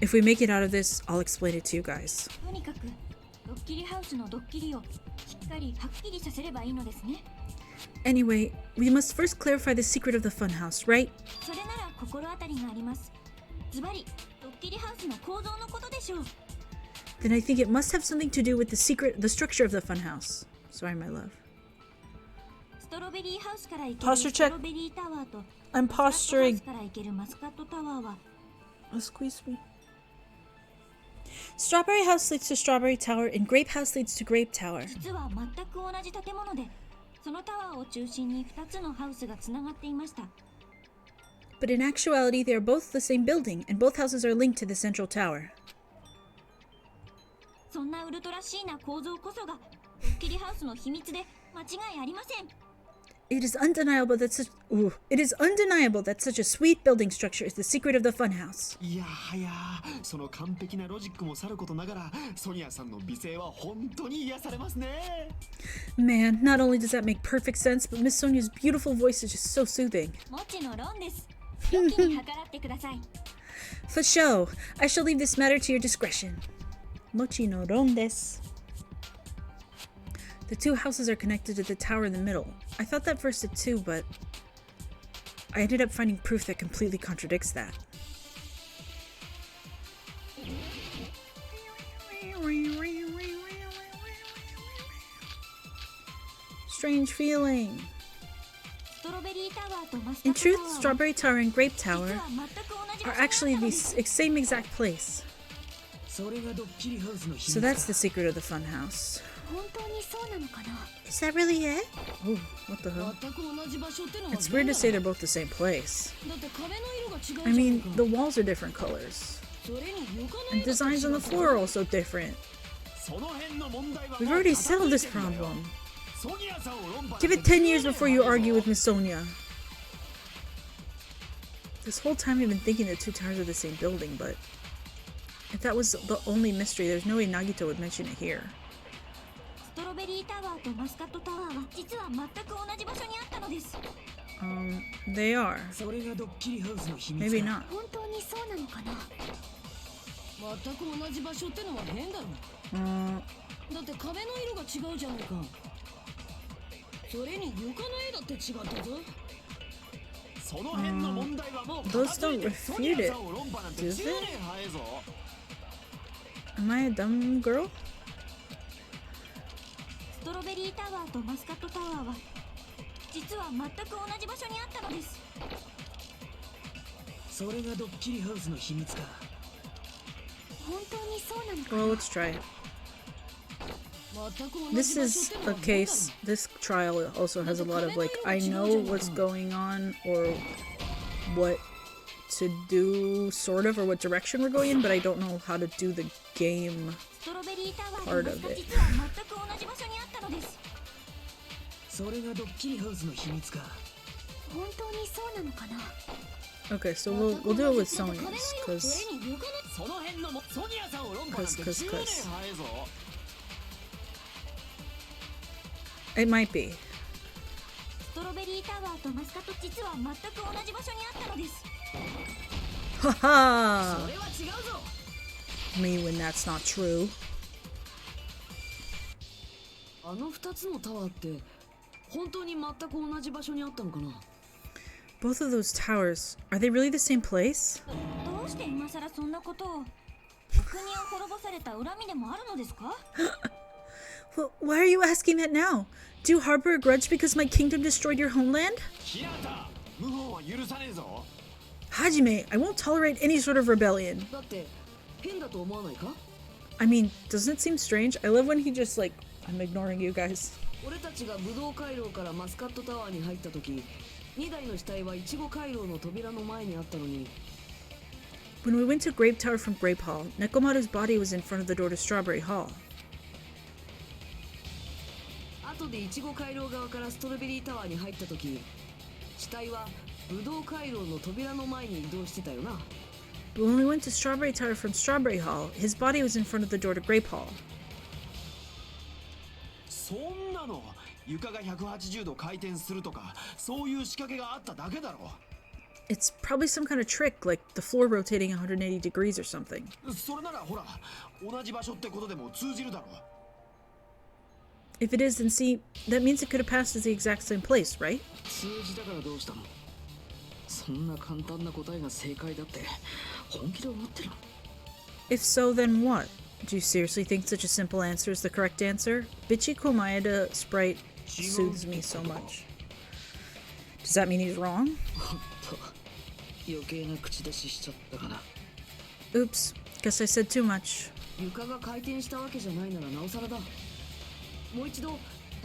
If we make it out of this, I'll explain it to you guys. とにかくドッキリハウスのドッキリをしっかりはっきりさせればいいのですね。 Anyway, we must first clarify the secret of the funhouse, right? それなら心当たりがあります。ズバリドッキリハウスの構造のことでしょう。 Then I think it must have something to do with the structure of the funhouse. Sorry, my love. ス Posture check. I'm posturing. Oh, squeeze me. Strawberry House leads to Strawberry Tower, and Grape House leads to Grape Tower. 実は全く同じ建物で、そのタワーを中心に2つのハウスがつながっていました。 But in actuality, they are both the same building, and both houses are linked to the central tower. そんなウルトラシーな構造こそがドッキリハウスの秘密で間違いありません。 It is undeniable that such a sweet building structure is the secret of the funhouse. いやはや、その完璧なロジックもさることながら、ソニアさんの美声は本当に癒されますね。 Man, not only does that make perfect sense, but Miss Sonia's beautiful voice is just so soothing. もちのロンです。良きに計らってください。 For show, I shall leave this matter to your discretion. Mochi no ron desu. The two houses are connected to the tower in the middle. I thought that verse did too, but I ended up finding proof that completely contradicts that. Strange feeling. In truth, Strawberry Tower and Grape Tower are actually the same exact place. So that's the secret of the funhouse. 本当にそうなのかな。 Is that really it? Oh, what the hell? 全く同じ場所ってのは It's weird to say they're both the same place. だって壁の色が違うじゃん I mean, the walls are different colors. それに床の And 色が designs on the floor are also different. その辺の問題は We've already settled this problem. ソニアさんを論破 Give it 10 years before you argue with Miss Sonia. This whole time I've been thinking the two towers are the same building, but if that was the only mystery, there's no way Nagito would mention it here. ストロベリータワーとマスカットタワーは実は全く同じ場所にあったのです。 They are. それがドッキリハウスの秘密 Maybe か not. 本当にそうなのかな。全く同じ場所ってのは変だろ だって壁の色が違うじゃないかそれに床の絵だって違ったぞその辺の問題はもう Those don't refute it, ソニアさんを論破なんて do 10 they? 年早いぞ Am I a dumb girl? ストロベリータワーとマスカットタワーは実は全く同じ場所にあったのです。それがドッキリハウスの秘密か本当にそうなのか Well, な。 let's try it. 全く同じ This 場所 is っての a は変だ case, this trial also has a lot of like, I know what's going on or what to do, sort of, or what direction we're going in, but I don't know how to do the game. ストロベリータワー Part と of マスカ it. 実は全く同じ場所にあったのです。それがドッキリハウスの秘密か本当にそうなのかな。 Okay, so we'll do it with Sonia's, そ cause れに床のその辺のソニアさんを論破なんて10年早いぞ it might be. ストロベリータワーとマスカット実は全く同じ場所にあったのです。 Haha! それは違うぞ Me when that's not true. あの2つのタワーって本当に全く同じ場所にあったのかな Both of those towers, are they really the same place? どうして今さらそんなことを国を滅ぼされた恨みでもあるのですか Well, why are you asking that now? Do you harbor a grudge because my kingdom destroyed your homeland? 平田謀反は許さねえぞ Hajime, I won't tolerate any sort of rebellion. だって変だと思わないか I mean, doesn't it seem strange? I love when he just like, I'm ignoring you guys. 俺たちが武道回廊からマスカットタワーに入った時2台の死体はイチゴ回廊の扉の前にあったのに When we went to Grape Tower from Grape Hall, Nekomaru's body was in front of the door to Strawberry Hall. 後でイチゴ回廊側からストロベリータワーに入った時死体は武道回廊の扉の前に移動してたよな But when we went to Strawberry Tower from Strawberry Hall, his body was in front of the door to Grape Hall. そんなの床が180度回転するとかそういう仕掛けがあっただけだろ It's probably some kind of trick, like the floor rotating 180 degrees or something. それならほら同じ場所ってことでも通じるだろ If it is, then see, that means it could have passed as the exact same place, right? 数字だからどうしたのそんな簡単な答えが正解だって本気で思ってるの If so, then what? Do you seriously think such a simple answer is the correct answer? Bichi Komaeda sprite soothes me so much. Does that mean he's wrong? 余計な口出ししちゃったかな。 Oops. Guess I said too much. 床が回転したわけじゃないならなおさらだ。もう一度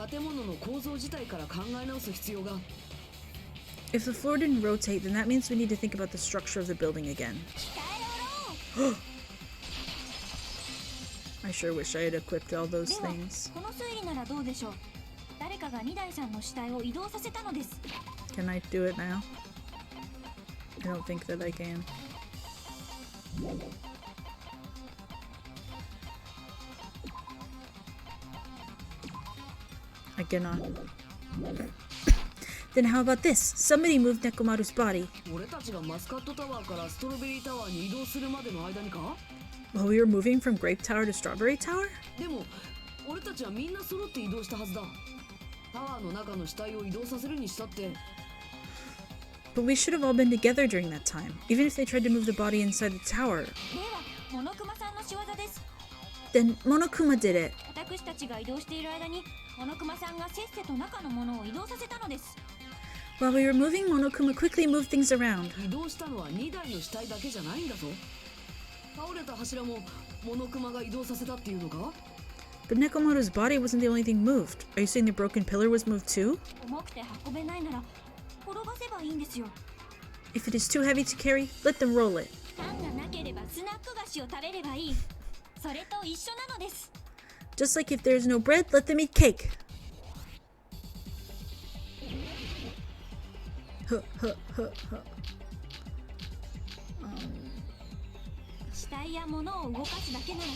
建物の構造自体から考え直す必要が。 If the floor didn't rotate, then that means we need to think about the structure of the building again. I sure wish I had equipped all those では things. この推理ならどうでしょう。誰かが2台さんの死体を移動させたのです。 Can I do it now? I don't think that I can. I cannot. Then how about this? Somebody moved Nekomaru's body 俺たちがマスカットタワーからストロベリータワーに移動するまでの間にか。 while we were moving from Grape Tower to Strawberry Tower? でも俺たちはみんな揃って移動したはずだ。タワーの中の死体を移動させるにしたって。 But we should have all been together during that time, even if they tried to move the body inside the tower. ではモノクマさんの仕業です。 Then Monokuma did it. 私たちが移動している間にモノクマさんがせっせと中のものを移動させたのです。 While we were moving, Monokuma quickly moved things around. 移動したのは2台の死体だけじゃないんだぞ。倒れた柱もモノクマが移動させたっていうのか。 But Nekomaru's body wasn't the only thing moved. Are you saying the broken pillar was moved too? 重くて運べないなら転がせばいいんですよ。 If it is too heavy to carry, let them roll it. パンがなければスナック菓子を食べればいい。それと一緒なのです。 Just like if there's no bread, let them eat cake. Huh, huh, huh, huh. 死体や物を動かすだけならい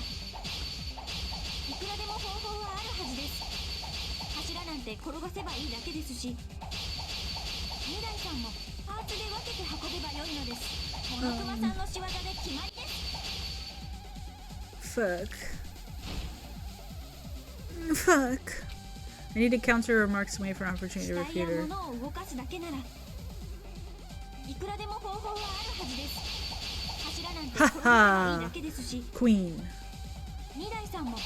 くらでも方法はあるはずです。柱なんて転がせばいいだけですし、未来さんもパーツで分けて運べばよいのです。モノクマさんの仕業で決まりです。 Fuck. Fuck. I need to counter remarks away for an opportunity 死 to 体や refute her. 物を動かすだけならいくらでも方法はあるはずです。柱なんて転がせばいいだけですし、 Queen. 未来さんもパー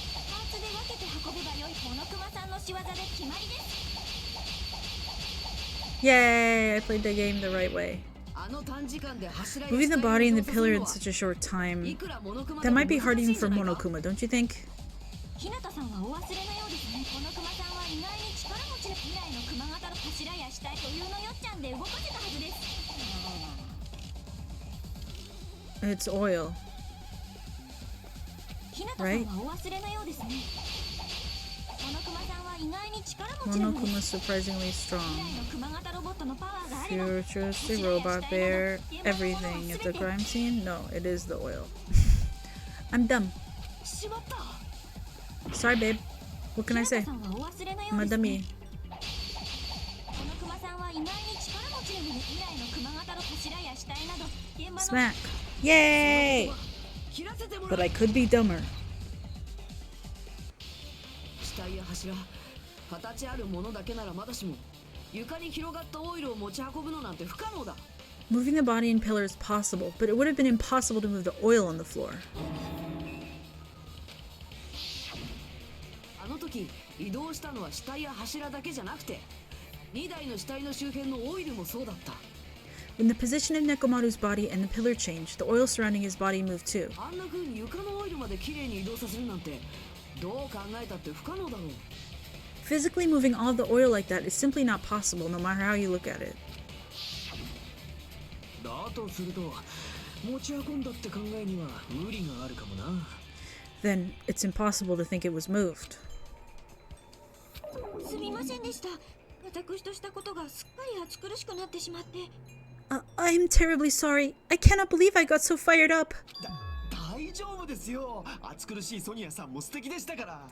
ツで分けて運べばよい。モノクマさんの仕業で決まりです。 Yay! I played the game the right way. あの短時間で柱や Moving the 死体を body 移 and 動 the させ pillar る in のは such a short い time. くらモノクマ That でも might be 難 hard しい even んじゃ for ないか。 Monokuma, don't you think? 日向さんはお忘れのようですね。モノクマさんは意外に力持ちの未来の熊型の柱や死体というのよっちゃんで動かせたはずです。 It's oil. 日向さんはお忘れのようですね。モノクマさんは意外に力持ちなので Monokuma's す。 surprisingly 未 strong. 来の熊型ロボットのパワーがあれば Futuristic robot bear. Everything. It's a crime scene? No, it is the oil. I'm dumb. しまった。 Sorry, babe. What can I 日 say? 向さんはお忘れのよ I'm う a ですね。 dummy. モノクマさんは意外に力持ちなので未来の熊型の柱や死体など現場の Smack. Yay! 切らせてもら But う。 I could be dumber. 死体や柱、形あるものだけならまだしも、床に広がったオイルを持ち運ぶのなんて不可能だ。 Moving the body and pillar is possible, but it would have been impossible to move the oil on the floor. あの時移動したのは死体や柱だけじゃなくて、2台の死体の周辺のオイルもそうだった。 When the position of Nekomaru's body and the pillar changed, the oil surrounding his body moved too. あんな風に床のオイルまできれいに移動させるなんて、どう考えたって不可能だろう。 Physically moving all of the oil like that is simply not possible, no matter how you look at it. だとすると、持ち運んだって考えには無理があるかもな。 Then it's impossible to think it was moved. すみませんでした。私としたことがすっかり暑苦しくなってしまって。 I'm terribly sorry. I cannot believe I got so fired up. 大丈夫ですよ。暑苦しいソニアさんも素敵でしたから。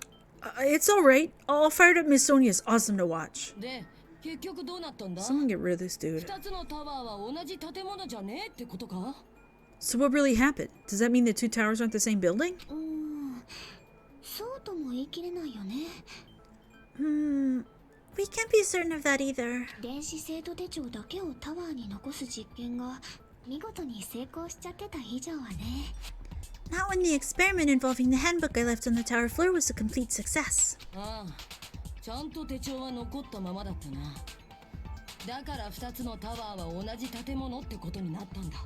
It's alright. All fired up Miss Sonia is awesome to watch. で結局どうなったんだ。 Someone get rid of this dude. 2つのタワーは同じ建物じゃねえってことか。 So what really happened? Does that mean the two towers aren't the same building? そうとも言い切れないよね。 We can't be certain of that either. 電子生徒手帳だけをタワーに残す実験が見事に成功しちゃってた以上はね。 Not when the experiment involving the handbook I left on the tower floor was a complete success. ああ、ちゃんと手帳は残ったままだったな。だから2つのタワーは同じ建物ってことになったんだ。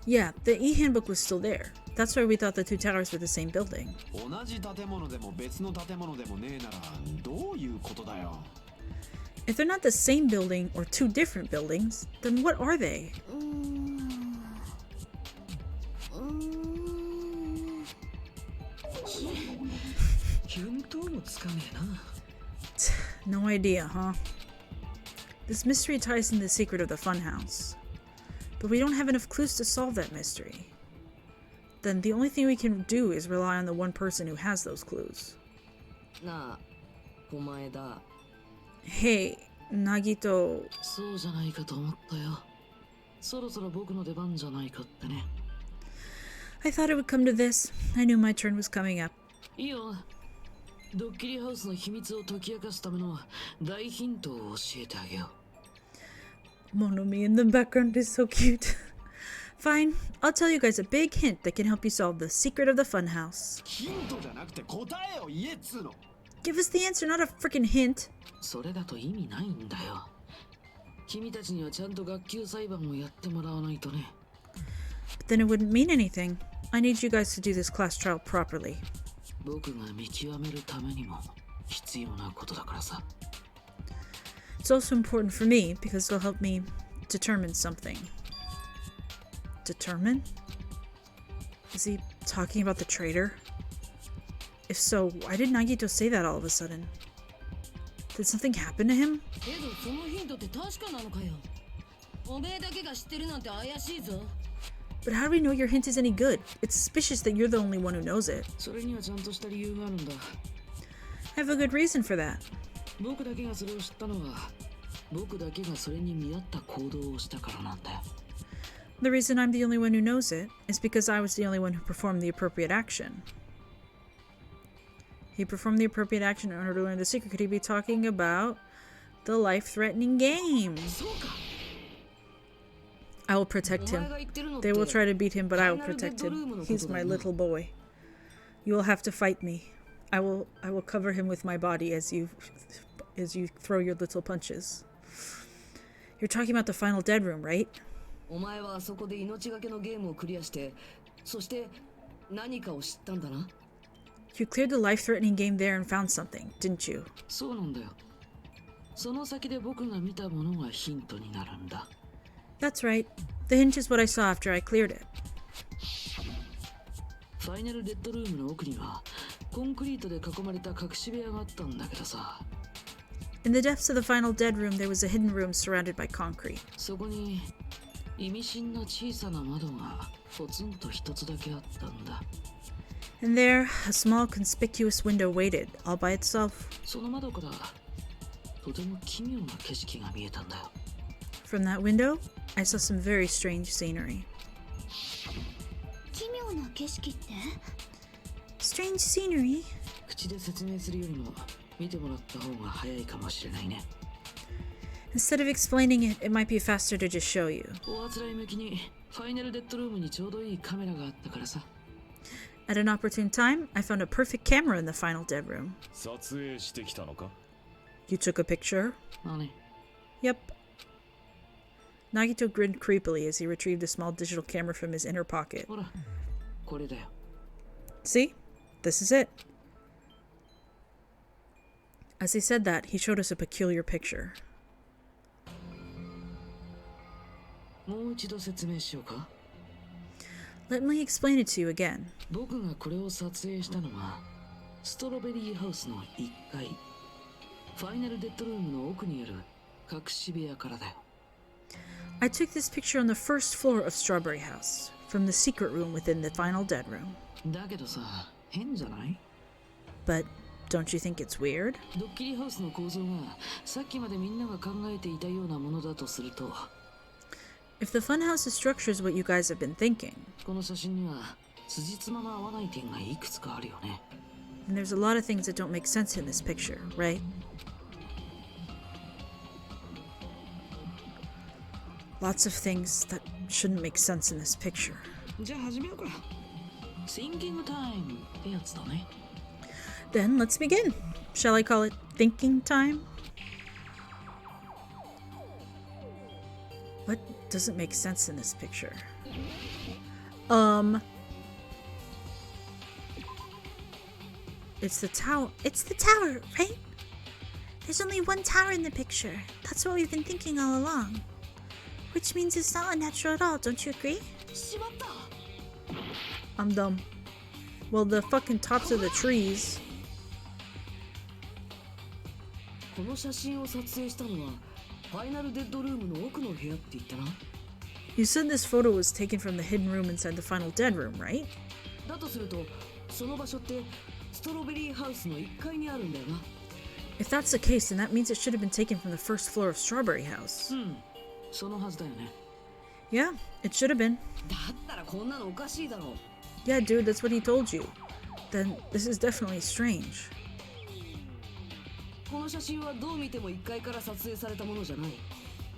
Yeah, the e-handbook was still there. That's why we thought the two towers were the same building. 同じ建物でも別の建物でもねえならどういうことだよ。 If they're not the same building or two different buildings, then what are they? 見当もつかねえな。 No idea, huh? This mystery ties into the secret of the funhouse. But we don't have enough clues to solve that mystery. Then the only thing we can do is rely on the one person who has those clues. なあ、お前だ。 Hey, Nagito. そうじゃないかと思ったよ。そろそろ僕の出番じゃないかってね。 I thought it would come to this. I knew my turn was coming up. いいよ。ドッキリハウスの秘密を解き明かすための大ヒントを教えてあげよう。 Monomi in the background is so cute. Fine, I'll tell you guys a big hint that can help you solve the secret of the funhouse. ヒントじゃなくて答えを言えっつうの。 Give us the answer, not a freaking hint. それだと意味ないんだよ。君たちにはちゃんと学級裁判をやってもらわないとね。 But then it wouldn't mean anything. I need you guys to do this class trial properly. 僕が見極めるためにも必要なことだからさ。 It's also important for me because it'll help me determine something. Determine? Is he talking about the traitor? If so, why did Nagito say that all of a sudden? Did something happen to him? けどそのヒントって確かなのかよ。おめえだけが知ってるなんて怪しいぞ。 But how do we know your hint is any good? It's suspicious that you're the only one who knows it. それにはちゃんとした理由があるんだ。 I have a good reason for that. 僕だけがそれを知ったのは、僕だけがそれに見合った行動をしたからなんだよ。 The reason I'm the only one who knows it is because I was the only one who performed the appropriate action. He performed the appropriate action in order to learn the secret. Could he be talking about the life-threatening game? そうか。 I will protect him. They will try to beat him, but I will protect him. He's my little boy. You will have to fight me. I will cover him with my body as you throw your little punches. You're talking about the final dead room, right? お前はあそこで命がけのゲームをクリアして、そして何かを知ったんだな。 You cleared the life-threatening game there and found something, didn't you? そうなんだよ。その先で僕が見たものがヒントになるんだ。 That's right. The hint is what I saw after I cleared it. ファイナルデッドルームの奥にはコンクリートで囲まれた隠し部屋があったんだけどさ。 In the depths of the final dead room, there was a hidden room surrounded by concrete. そこに意味深な小さな窓がポツンと一つだけあったんだ。 And there, a small conspicuous window waited, all by itself. その窓からとても奇妙な景色が見えたんだよ。 From that window, I saw some very strange scenery. 奇妙な景色って？ Strange scenery? 口で説明するよりも見てもらった方が早いかもしれないね。 Instead of explaining it, it might be faster to just show you. おあつらい向きにファイナルデッドルームにちょうどいいカメラがあったからさ。 At an opportune time, I found a perfect camera in the final dead room. 撮影してきたのか？ You took a picture? 何？ Yep. Nagito grinned creepily as he retrieved a small digital camera from his inner pocket. ほら、これだよ。 See? This is it. As he said that, he showed us a peculiar picture. もう一度説明しようか。 Let me explain it to you again. 僕がこれを撮影したのはストロベリーハウスの1階、ファイナルデッドルームの奥にある隠し部屋からだよ。 I took this picture on the first floor of Strawberry House, from the secret room within the final dead room. だけどさ、変じゃない？ But don't you think it's weird? ドッキリハウスの構造がさっきまでみんなが考えていたようなものだとすると、 If the funhouse's structure is what you guys have been thinking, この写真には辻褄の合わない点がいくつかあるよね。 then there's a lot of things that don't make sense in this picture, right? Lots of things that shouldn't make sense in this picture. じゃあ始めようか。Thinking time ってやつだね。 Then let's begin. Shall I call it thinking time? What doesn't make sense in this picture? It's the tower. It's the tower, right? There's only one tower in the picture. That's what we've been thinking all along. Which means it's not unnatural at all, don't you agree? I'm dumb. Well, the fucking tops of the trees. この写真を撮影したのはファイナルデッドルームの奥の部屋って言ったな。 You said this photo was taken from the hidden room inside the final dead room, right? だとするとその場所ってストロベリーハウスの1階にあるんだよな。 If that's the case, then that means it should have been taken from the first floor of Strawberry House. そのはずだよね。 Yeah, it should have been. だったらこんなのおかしいだろう。 Yeah, dude, that's what he told you. Then this is definitely strange. この写真はどう見ても1階から撮影されたものじゃない。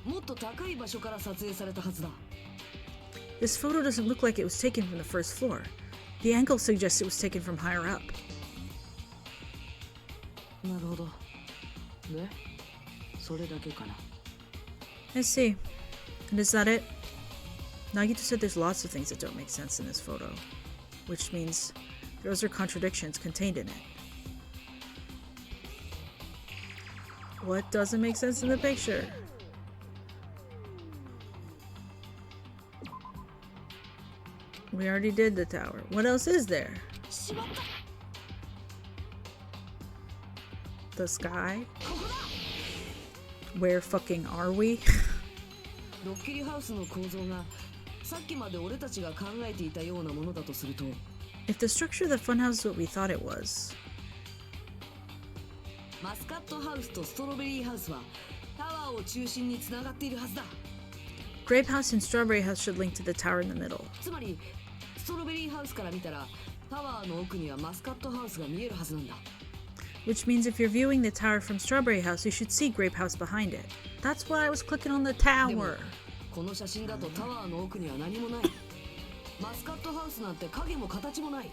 もっと高い場所から撮影されたはずだ。 This photo doesn't look like it was taken from the first floor. The angle suggests it was taken from higher up. なるほど。で、それだけかな。 I see. And is that it? Nagito said there's lots of things that don't make sense in this photo, which means those are contradictions contained in it. What doesn't make sense in the picture? We already did the tower. What else is there? The sky? Where fucking are we? ドッキリハウスの構造がさっきまで俺たちが考えていたようなものだとすると、 If the structure of the funhouse is what we thought it was, マスカットハウスとストロベリーハウスはタワーを中心につながっているはずだ。 Grape House and Strawberry House should link to the tower in the middle. つまりストロベリーハウスから見たらタワーの奥にはマスカットハウスが見えるはずなんだ。 Which means if you're viewing the tower from Strawberry House, you should see Grape House behind it. That's why I was clicking on the tower. この写真だとタワーの奥には何もない。マスカットハウスなんて影も形もない。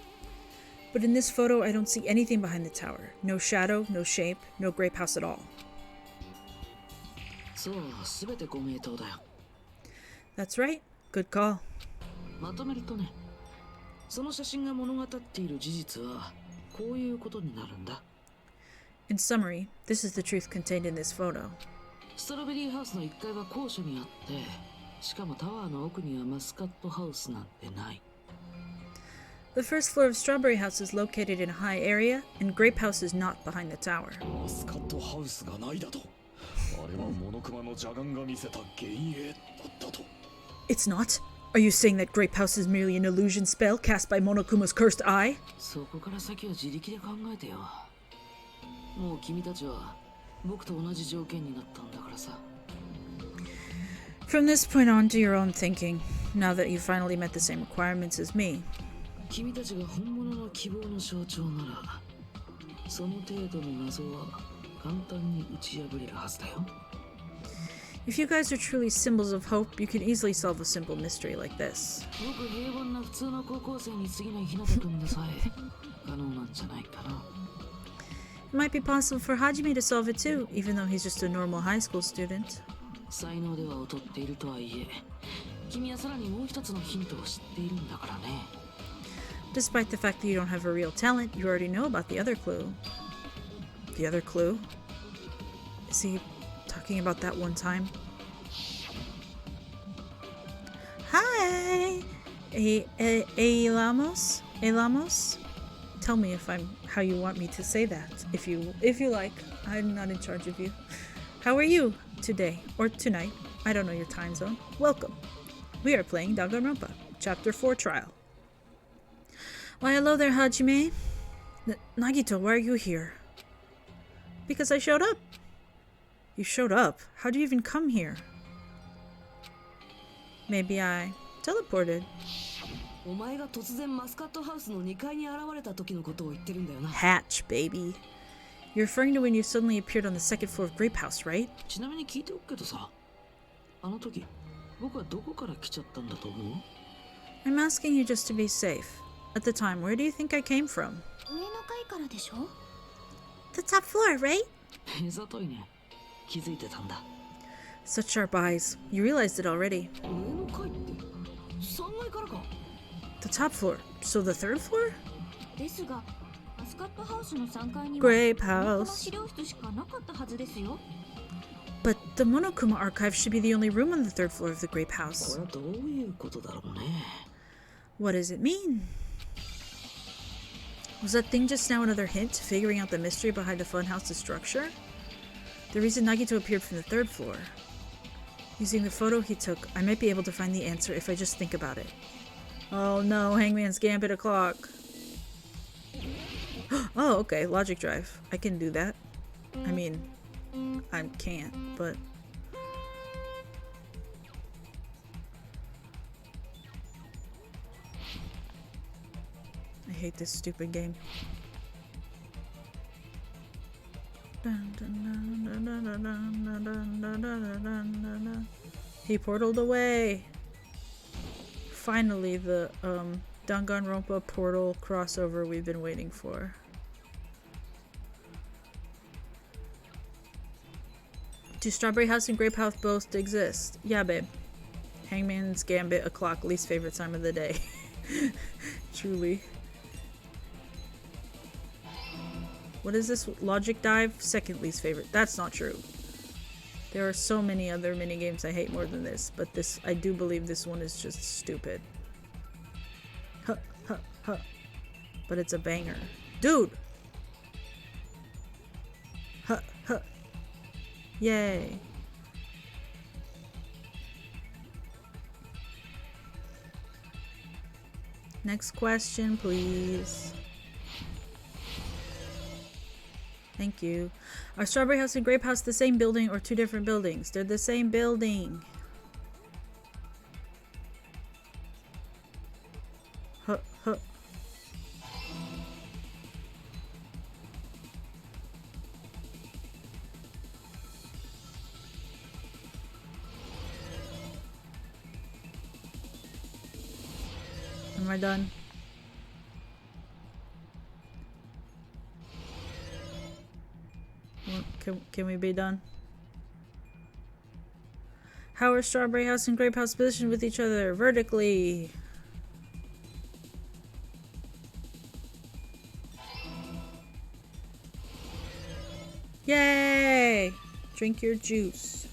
But in this photo, I don't see anything behind the tower. No shadow, no shape, no Grape House at all. そう、すべてご名答だよ。 That's right. Good call. まとめるとね、その写真が物語っている事実はこういうことになるんだ。 In summary, this is the truth contained in this photo. ストロベリーハウスの1階は高所にあって、しかもタワーの奥にはマスカットハウスなんてない。 The first floor of Strawberry House is located in a high area, and Grape House is not behind the tower. マスカットハウスがないだと。あれはモノクマの邪眼が見せた幻影だったと。 It's not? Are you saying that Grape House is merely an illusion spell cast by Monokuma's cursed eye? そこから先は自力で考えてよ。もう君たちは僕と同じ条件になったんだからさ。 From this point on, do your own thinking, now that you finally met the same requirements as me. 君たちが本物の希望の象徴なら、その程度の謎は簡単に打ち破れるはずだよ。 If you guys are truly symbols of hope, you can easily solve a simple mystery like this. 僕平凡な普通の高校生に過ぎない日向君でさえ可能なんじゃないかな。 It might be possible for Hajime to solve it too, even though he's just a normal high school student. 才能では劣っているとはいえ、君はさらにもう一つのヒントを知っているんだからね。 Despite the fact that you don't have a real talent, you already know about the other clue. The other clue? Is he talking about that one time? Hi! Elamos? Elamos? Tell me if I'm how you want me to say that. If you like. I'm not in charge of you. How are you today or tonight? I don't know your time zone. Welcome. We are playing Dangan Ronpa, Chapter 4 Trial. Why, hello there, Hajime. Nagito, why are you here? Because I showed up. You showed up? How do you even come here? Maybe I teleported. お前が突然マスカットハウスの2階に現れた時のことを言ってるんだよな。 Hatch, baby. You're referring to when you suddenly appeared on the second floor of Grape House, right? ちなみに聞いておくけどさ、あの時僕はどこから来ちゃったんだと思う？ I'm asking you just to be safe. At the time, where do you think I came from? 上の階からでしょ？ The top floor, right? 目ざといね。気づいてたんだ。Such sharp eyes. You realized it already. 上の階って3階からか。 The top floor. So the third floor? ですがマスカットハウスの3階には Grape モノクマ house. 資料室しかなかったはずですよ。 But the Monokuma archive should be the only room on the third floor of the Grape House. これはどういうことだろうね。 What does it mean? Was that thing just now another hint to figuring out the mystery behind the funhouse's structure? The reason Nagito appeared from the third floor. Using the photo he took, I might be able to find the answer if I just think about it. Oh no, Hangman's Gambit o'clock. Oh, okay, logic drive. I can do that. I mean, I can't, but... I hate this stupid game. He portaled away. Finally, the Dangan Ronpa portal crossover we've been waiting for. Do Strawberry House and Grape House both exist? Yeah, babe. Hangman's Gambit o'clock, least favorite time of the day. Truly. What is this? Logic dive? Second least favorite. That's not true. There are so many other minigames I hate more than this, but this, I do believe this one is just stupid. Huh, huh, huh. But it's a banger. Dude! Huh, huh. Yay. Next question, please. Thank you. Are Strawberry House and Grape House the same building or two different buildings? They're the same building. Huh, huh. Am I done? Can we be done? How are Strawberry House and Grape House positioned with each other? Vertically. Yay! Drink your juice.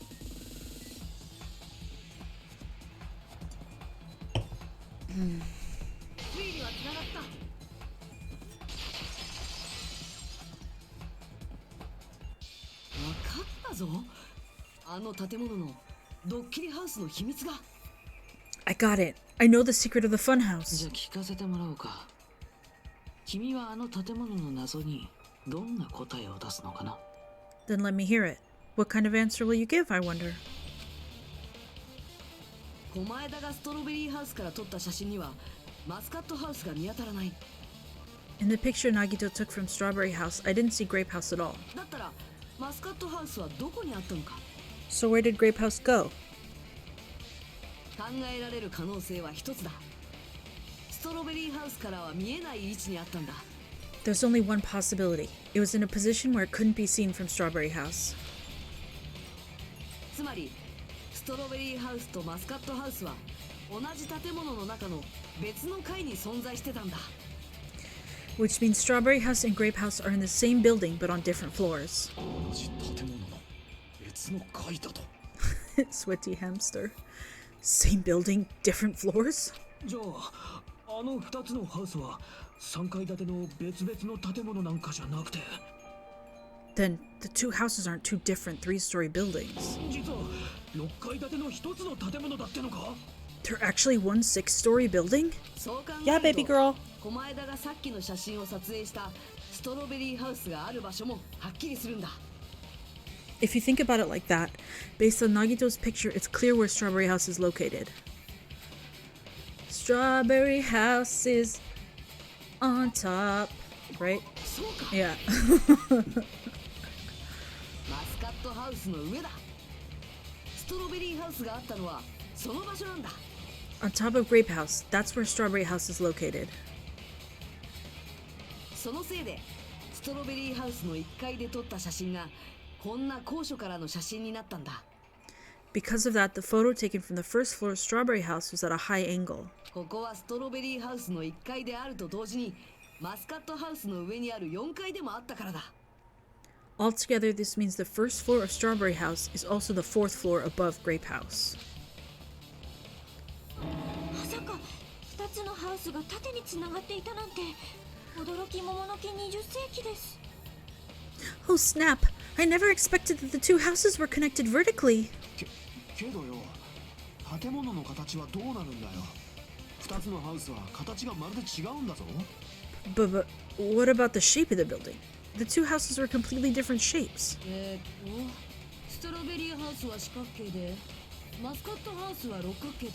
I got it. I know the secret of the funhouse. じゃあ聞かせてもらおうか。君はあの建物の謎にどんな答えを出すのかな？ Then let me hear it. What kind of answer will you give, I wonder? 狛枝がストロベリーハウスから撮った写真にはマスカットハウスが見当たらない。 In the picture Nagito took from Strawberry House, I didn't see Grape House at all. だったらマスカットハウスはどこにあったのか。 So where did Grape House go? 考えられる可能性は一つだ。ストロベリーハウスからは見えない位置にあったんだ。 There's only one possibility. It was in a position where it couldn't be seen from Strawberry House. つまりストロベリーハウスとマスカットハウスは同じ建物の中の別の階に存在してたんだ。 Which means Strawberry House and Grape House are in the same building but on different floors. 同じ建物の別の階だと。Sweaty hamster. Same building, different floors? じゃあ、あの2つのハウスは3階建ての別々の建物なんかじゃなくて。 Then the two houses aren't two different three-story buildings. 実は6階建ての1つの建物だってのか？ They're actually one six-story building? そう考え Yeah, ると baby girl. 狛枝がさっきの写真を撮影したストロベリーハウスがある場所もはっきりするんだ。 If you think about it like that, based on Nagito's picture, it's clear where Strawberry House is located. Strawberry House is on top, right? そうか。 Yeah. マスカットハウスの上だ。ストロベリーハウスがあったのはその場所なんだ。 On top of Grape House, that's where Strawberry House is located. そのせいでストロベリーハウスの1階で撮った写真がこんな高所からの写真になったんだ。Because of that, the photo taken from the first floor of Strawberry House was at a high angle. ここはストロベリーハウスの1階であると同時にマスカットハウスの上にある4階でもあったからだ。 Altogether, this means the first floor of Strawberry House is also the fourth floor above Grape House. まさか2つのハウスが縦につながっていたなんて驚き桃の木20世紀です。 Oh snap! I never expected that the two houses were connected vertically. けどよ、建物の形はどうなるんだよ。2つのハウスは形がまるで違うんだぞ。But what about the shape of the building? The two houses were completely different shapes. ストロベリーハウスは四角形でマスカットハウスは六角形だっ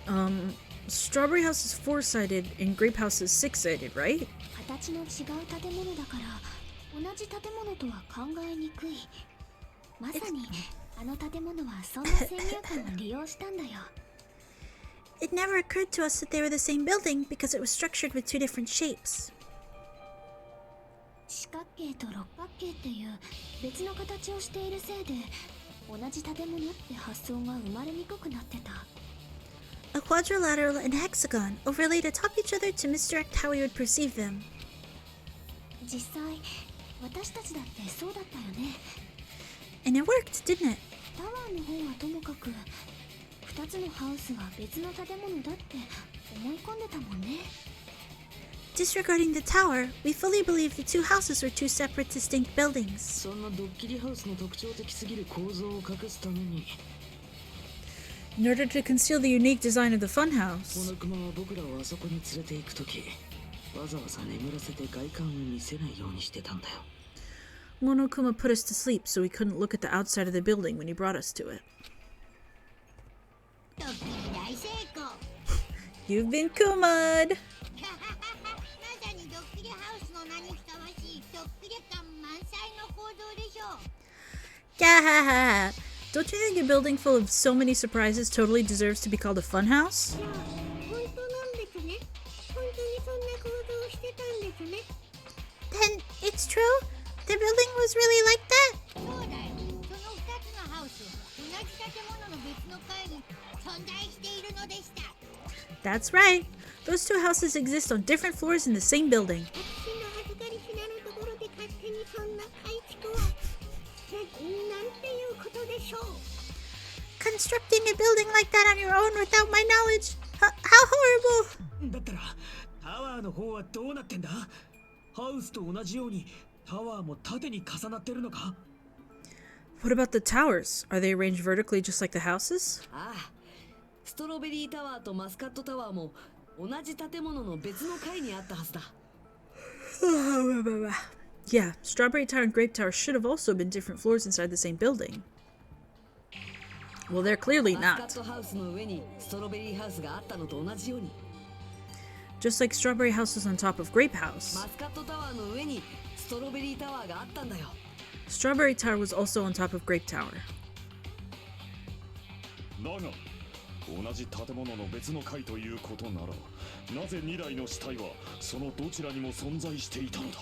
たか。Strawberry House is four-sided and Grape House is six-sided, right? 形の違う建物だから同じ建物とは考えにくい。まさにあの建物はそんな先入観を利用したんだよ。It never occurred to us that they were the same building because it was structured with two different shapes. 四角形と六角形っていう別の形をしているせいで同じ建物って発想が生まれにくくなってた。A quadrilateral and a hexagon overlaid atop each other to misdirect how we would perceive them. 実際私たちだってそうだったよね。 And it worked, didn't it? タワーの方はともかく2つのハウスは別の建物だって思い込んでたもんね。 Disregarding the tower, we fully believed the two houses were two separate, distinct buildings. そんなドッキリハウスの特徴的すぎる構造を隠すために In order to conceal the unique design of the こ funhouse, のクマは僕らをあそこに連れて行くときわざわざ眠らせて外観を見せないようにしてたんだよ。 Monokuma put us to sleep so we couldn't look at the outside of the building when he brought us to it. ドッキリ大成功。 You've been Kuma'd! まさにドッキリハウスの名にふさわしいドッキリ感満載の構造でしょう。 Gahaha! Don't you think a building full of so many surprises totally deserves to be called a funhouse? 本当なんですね。本当にそんな構造をしてたんですね。 Then it's true? The building was really like that? そうだよ。その2つのハウスは同じ建物の別の階に存在しているのでした。 That's right. Those two houses exist on different floors in the same building. 私の恥ずかりしなるところで勝手にそんな改築を。なんていうことでしょう。 Constructing a building like that on your own without my knowledge? How horrible! だったらタワーの方はどうなってんだ。ハウスと同じようにタワーも縦に重なってるのか。 What about the towers? Are they arranged vertically just like the houses? ああ、ストロベリータワーとマスカットタワーも同じ建物の別の階にあったはずだ。 Yeah, Strawberry Tower and Grape Tower should have also been different floors inside the same building. Well, they're clearly マスカ not. ットハウスの上にストロベリーハウスがあったのと同じように Just like Strawberry House was on top of Grape House, マスカットタワーの上にストロベリータワーがあったんだよ。 Strawberry Tower was also on top of Grape Tower. だが同じ建物の別の階ということならなぜ2台の死体はそのどちらにも存在していたのだ。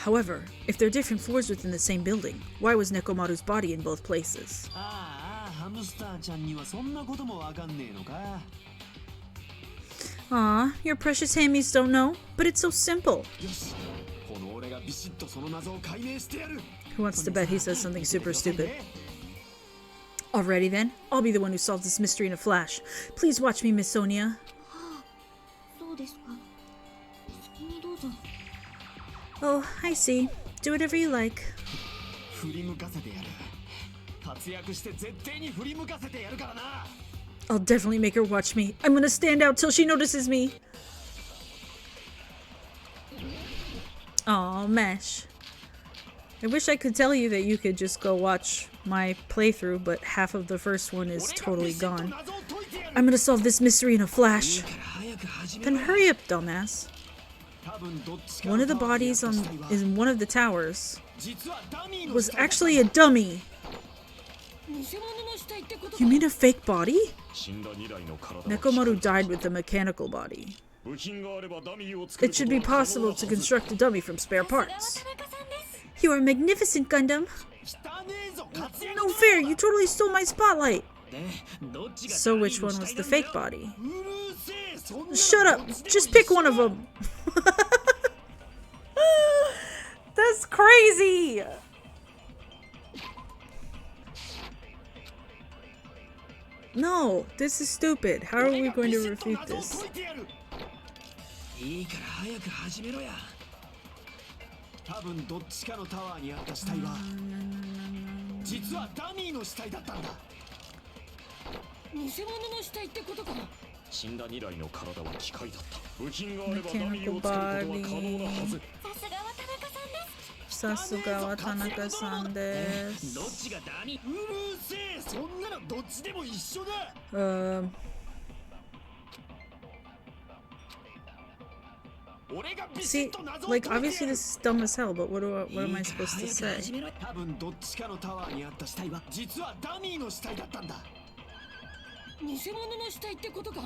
However, if they're different floors within the same building, why was Nekomaru's body in both places? ああ、ハムスターちゃんにはそんなこともわかんねえのか。 Aw, your precious hammies don't know, but it's so simple. よし、この俺がビシッとその謎を解明してやる。 Who wants to bet he says something super stupid? Alrighty then, I'll be the one who solves this mystery in a flash. Please watch me, Miss Sonia. そうですか。好きにどうぞ。 Oh, I see. Do whatever you like. 振り向かせてやる。活躍して絶対に振り向かせてやるからな。 I'll definitely make her watch me. I'm gonna stand out till she notices me. Aw, Mesh. I wish I could tell you that you could just go watch my playthrough, but half of the first one is totally gone. I'm gonna solve this mystery in a flash. Then hurry up, dumbass. One of the bodies in one of the towers was actually a dummy. 偽物の死体ってこと You mean a fake body? 死んだ2台の体は Nekomaru died with a mechanical body. 部品があればダミーを作る It should be possible to construct a dummy from spare parts. 田中さんです。You are magnificent, Gundam. 汚ねえぞ活躍 No fair, you totally stole my spotlight. でどっちが So ダミ which ーの one 死 was 体 the なんだ fake よ body? うるせえそんなの Shut up. どっちでも Just 一 pick 緒 one of だ them. That's crazy. No, this is stupid. How are we going to refute this? いいから早く始めろや多分どっちかのタワーにあった死体は実はダミーの死体だったんだ偽物の死体ってことか。死んだ2台の体は機械だった部品があればダミーをつけることは可能なはずさすがは田中さんです Sasuga wa Tanaka-san どっ desu. ちがダミーうるせえそんなのどっちでも一緒だ 俺がビシ See, ッと謎を like 解いて obviously やる this is dumb as hell, but what am I supposed to 早く say? 始めろ多分どっちかのタワーにあった死体は実はダミーの死体だったんだ偽物の死体ってことか。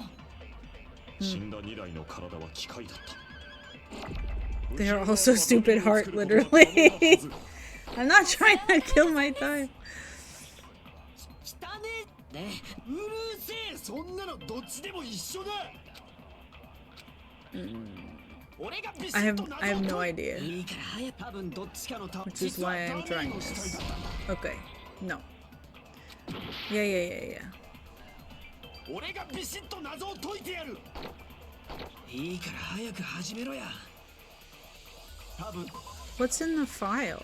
死んだ2台の体は機械だった They are all so stupid, Heart, literally. I'm not trying to kill my time. 汚ねえねうるせえそんなのどっちでも一緒だ俺がビシ I ッ have と謎を I have no 解い idea, いいから早く多分どっちかのタワー which is why I'm 実はダミー trying の死体 this. だったんだ Okay, no. Yeah. 俺がビシッと謎を解いてやるいいから早く始めろや多分 What's in the file?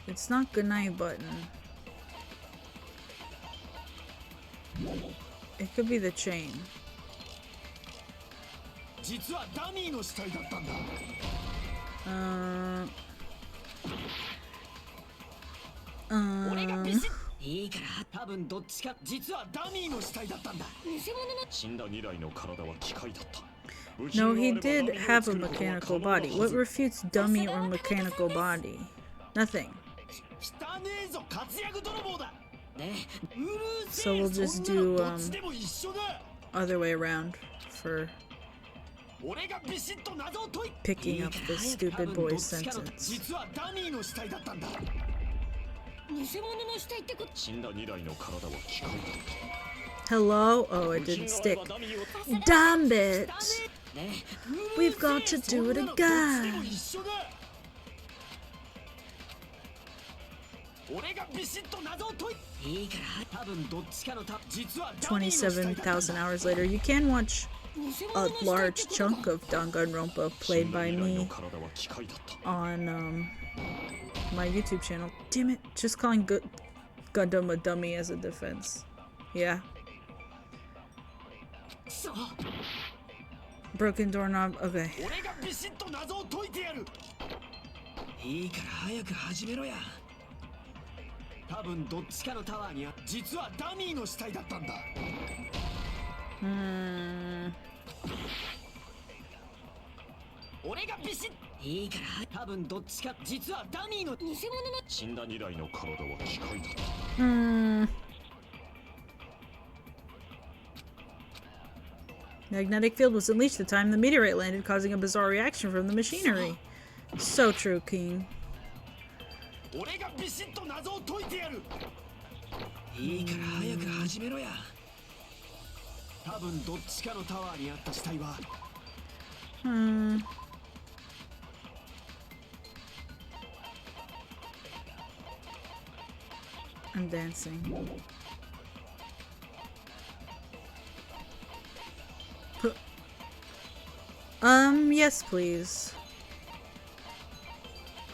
It's not goodnight button. It could be the chain. 実はダミーの死体だったんだ 俺がビシッいいから多分どっちか実はダミーの死体だったんだ偽物の死んだ2台の体は機械だった No, he did have a mechanical body. What refutes dummy or mechanical body? Nothing. 汚ねえぞ活躍泥棒だねうるせ So え we'll just そんなの do どっちでも一緒だ other way around for 俺がビシッと謎を解い picking up this stupid 多分どっ boy's ちかの sentence. 実はダミーの死体だったんだ偽物の死体ってこと。死んだ2台の体は機械だった Hello? Oh, it 部品 didn't があれ stick. ばダミーを Damn it! ね We've got to do it そんなのどっちでも again. 一緒だ俺がビシッと謎を解いいいから多分どっちかの実はダミーの死体だったんだ27,000 hours later, you can watch 偽 a 物の死体って large ことか。 chunk of Dangan Ronpa 死 played んだ by 2台の me 体は機械だった on my YouTube channel. Damn it, just calling Gundam a dummy as a defense. Yeah. Broken doorknob. Okay. 俺がビシッと謎を解いてやるいいから早く始めろや多分どっちかのタワーに実はダミーの死体だったんだ Hmm. 俺がビシッいいから多分どっちか実はダミーの偽物の死んだ2台の体は機械だった Hmm. Magnetic field was unleashed the time the meteorite landed, causing a bizarre reaction from the machinery. So true, King. 俺がビシッと謎を解いてやるいいから早く始めろや多分どっちかのタワーにあった死体は Hmm. I'm dancing. Huh. Yes, please.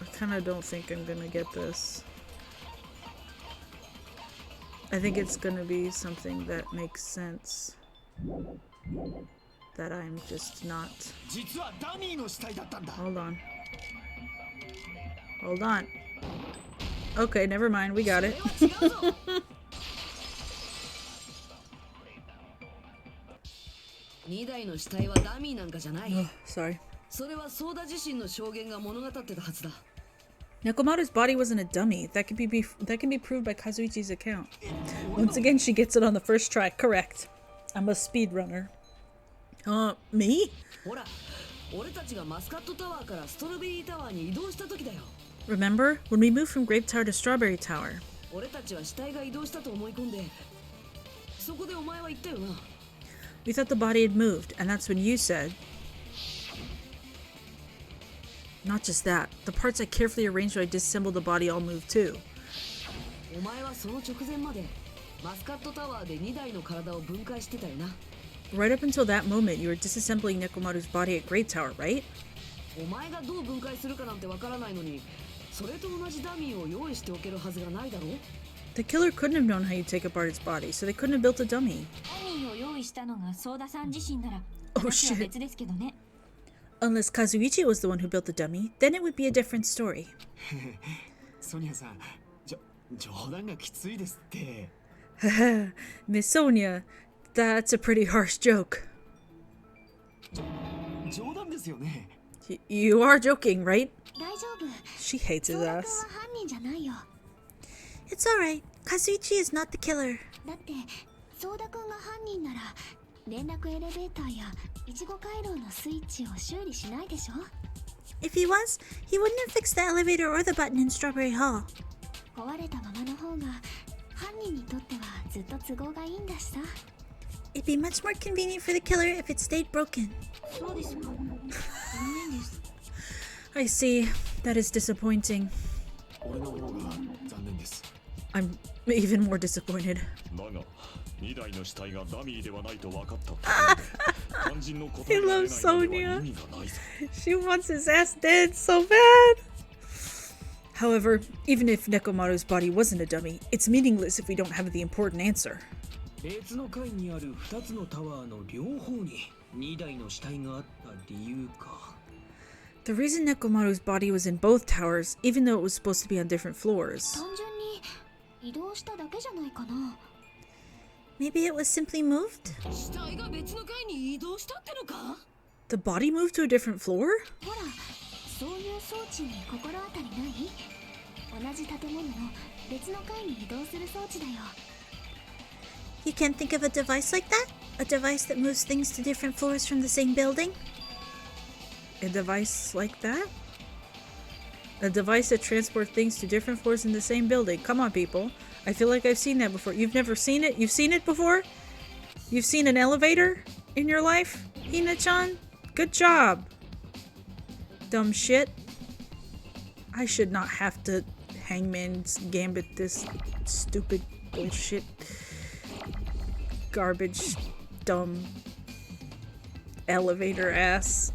I kind of don't think I'm gonna get this. I think it's gonna be something that makes sense. That I'm just not. 実はダミーの死体だったんだ Hold on. Hold on. Okay, never mind. We got it. 違うぞ。2台の死体はダミーなんかじゃない。 Sorry. それはソーダ自身の証言が物語ってたはずだ。Nekomaru's body wasn't a dummy. That can be proved by Kazuichi's account. Once again, she gets it on the first try. Correct. I'm a speedrunner. Me? ほら、俺たちがマスカットタワーからストロベリータワーに移動した時だよ。 Remember? When we moved from Grape Tower to Strawberry Tower. 俺たちは死体が移動したと思い込んで、そこでお前は言ったよな。 We thought the body had moved, and that's when you said... Not just that. The parts I carefully arranged when I disassembled the body all moved too. お前はその直前までマスカットタワーで2台の体を分解してたよな。 Right up until that moment, you were disassembling Nekomaru's body at Grape Tower, right? お前がどう分解するかなんてわからないのに、それと同じダミーを用意しておけるはずがないだろう。 The killer couldn't have known how you'd take apart his body, so they couldn't have built a dummy. ダミーを用意したのがソーダさん自身なら Oh, 話は shit. 別ですけどね。 Unless Kazuichi was the one who built the dummy, then it would be a different story. ソニアさん、冗談がきついですって。Miss Sonia, that's a pretty harsh joke. 冗談ですよね。You are joking, right? 大丈夫。 She hates ソ his ーダ君は ass. 犯人じゃないよ。 It's alright. Kazuichi is not the killer. だってソーダ君が犯人なら連絡エレベーターやいちご回廊のスイッチを修理しないでしょ。 If he was, he wouldn't have fixed the elevator or the button in Strawberry Hall. 壊れたままの方が犯人にとってはずっと都合がいいんだしさ。 It'd be much more convenient for the killer if it stayed broken. そうですか。残念です。 I see. That is disappointing. 俺の方が残念です。I'm even more disappointed. だが2台の死体がダミーではないと分かった肝心の答えが出ないのでは意味がないぞ。 She wants his ass dead so bad. However, even if Nekomaru's body wasn't a dummy, it's meaningless if we don't have the important answer. 別の階にある2つのタワーの両方に2台の死体があった理由か。 The reason Nekomaru's body was in both towers, even though it was supposed to be on different floors. 単純に移動しただけじゃないかな。 Maybe it was simply moved? 死体が別の階に移動したってのか？ The body moved to a different floor? ほら、そういう装置に心当たりない？同じ建物の別の階に移動する装置だよ。 You can't think of a device like that? A device that moves things to different floors from the same building? A device like that? A device that transports things to different floors in the same building. Come on, people. I feel like I've seen that before. You've never seen it? You've seen it before? You've seen an elevator in your life? Hina-chan? Good job. Dumb shit. I should not have to Hangman's Gambit this stupid bullshit. Garbage, dumb elevator ass.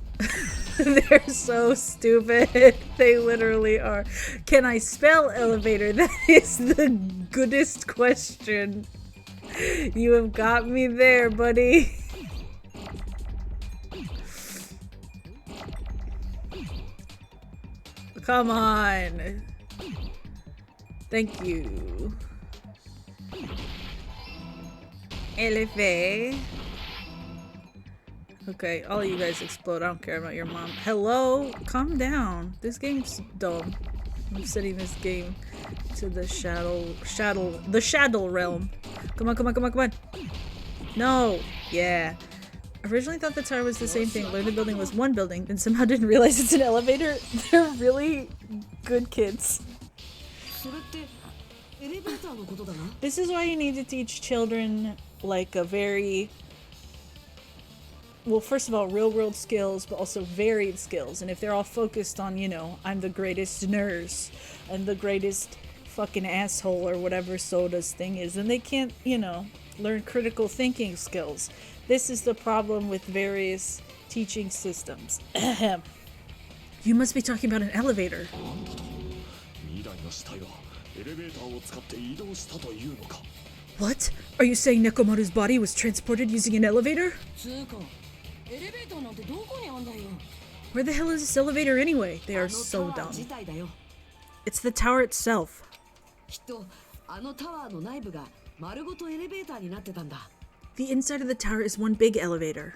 They're so stupid. They literally are. Can I spell elevator? That is the goodest question. You have got me there, buddy. Come on. Thank you. Elevate. Okay, all you guys explode. I don't care about your mom. Hello? Calm down. This game's dumb. I'm setting this game to the shadow realm. Come on, come on, come on, come on. No. Yeah. Originally thought the tower was the same thing. Learned the building was one building, and somehow didn't realize it's an elevator. They're really good kids. それってエレベーターのことだな。 This is why you need to teach children like a very, well, first of all, real world skills, but also varied skills. And if they're all focused on, you know, I'm the greatest nurse, I'm the greatest fucking asshole or whatever Soda's thing is, then they can't, you know, learn critical thinking skills. This is the problem with various teaching systems. You must be talking about an elevator. 2台の死体はエレベーターを使って移動したというのか。 What? Are you saying Nekomaru's body was transported using an elevator? つうかエレベーターなんてどこにあんだよ。 Where the hell is this elevator anyway? They あ are の so タワー dumb. 自体だよ。 It's the tower itself. きっとあのタワーの内部が丸ごとエレベーターになってたんだ。 The inside of the tower is one big elevator.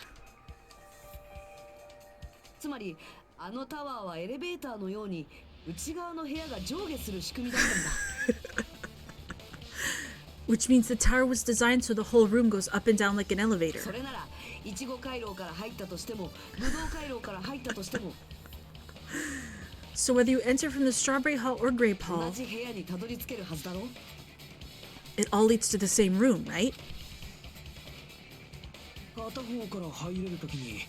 つまりあのタワーはエレベーターのように内側の部屋が上下する仕組みだったんだ。 Which means the tower was designed so the whole room goes up and down like an elevator. それならいちご回廊から入ったとしてもぶどう回廊から入ったとしても So whether you enter from the strawberry hall or grape 同 hall, じ部屋にたどり着けるはずだろ。 it all leads to the same room, right? 片方から入れるときに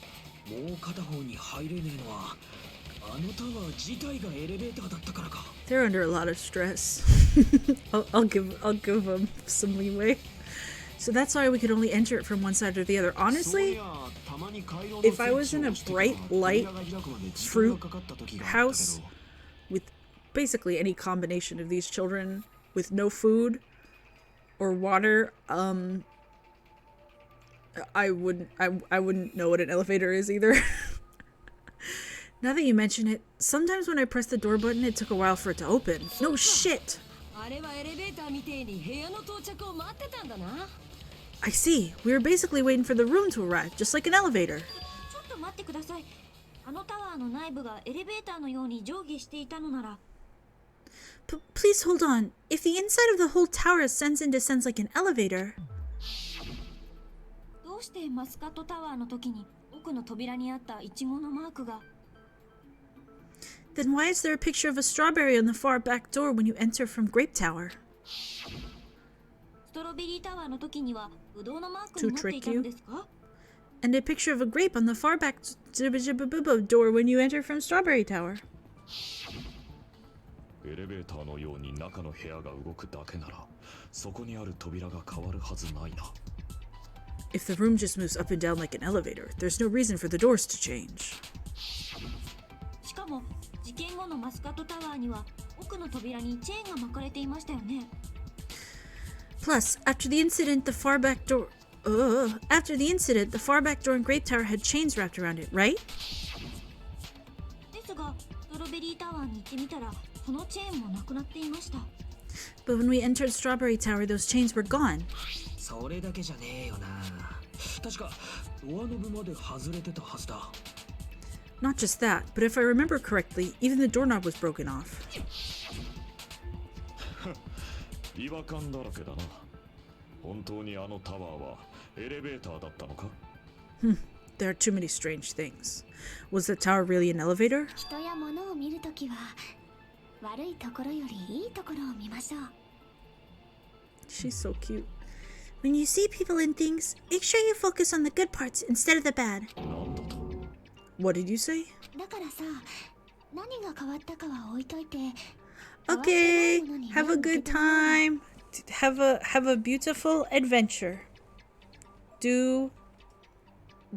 もう片方に入れねえのはあのタワー自体がエレベーターだったからか。 They're under a lot of stress. I'll give them some leeway. So that's why we could only enter it from one side or the other. Honestly, if I was in a bright light fruit house with basically any combination of these children with no food or water, I wouldn't know what an elevator is either. Now that you mention it, sometimes when I press the door button, it took a while for it to open. No shit! あれはエレベーターみてえに部屋の到着を待ってたんだな。 I see. We were basically waiting for the room to arrive, just like an elevator. ちょっと待ってください。あのタワーの内部がエレベーターのように上下していたのなら、 Please hold on. If the inside of the whole tower ascends and descends like an elevator, どうしてマスカットタワーの時に奥の扉にあったイチゴのマークが、 then why is there a picture of a strawberry on the far back door when you enter from Grape Tower? ストロベリータワーの時にはブドウのマークになっていたのですか？ And a picture of a grape on the far back door when you enter from Strawberry Tower. エレベーターのように中の部屋が動くだけならそこにある扉が変わるはずないな。 If the room just moves up and down like an elevator, there's no reason for the doors to change. しかも事件後のマスカットタワーには奥の扉にチェーンが巻かれていましたよね。 Plus, after the incident, the far back door in Grape Tower had chains wrapped around it, right? ですがストロベリータワーに行ってみたらそのチェーンもなくなっていました。 But when we entered Strawberry Tower, those chains were gone. それだけじゃねえよな。確かドアノブまで外れてたはずだ。 Not just that, but if I remember correctly, even the doorknob was broken off. 違和感だらけだな。本当にあのタワーはエレベーターだったのか？ There are too many strange things. Was the tower really an elevator? 人や物を見るときは悪いところよりいいところを見ましょう。 She's so cute. When you see people and things, make sure you focus on the good parts instead of the bad. なんだと？ What did you say? だからさ、何が変わったかは置いといて。 Okay, have a good time. Have a beautiful adventure. Do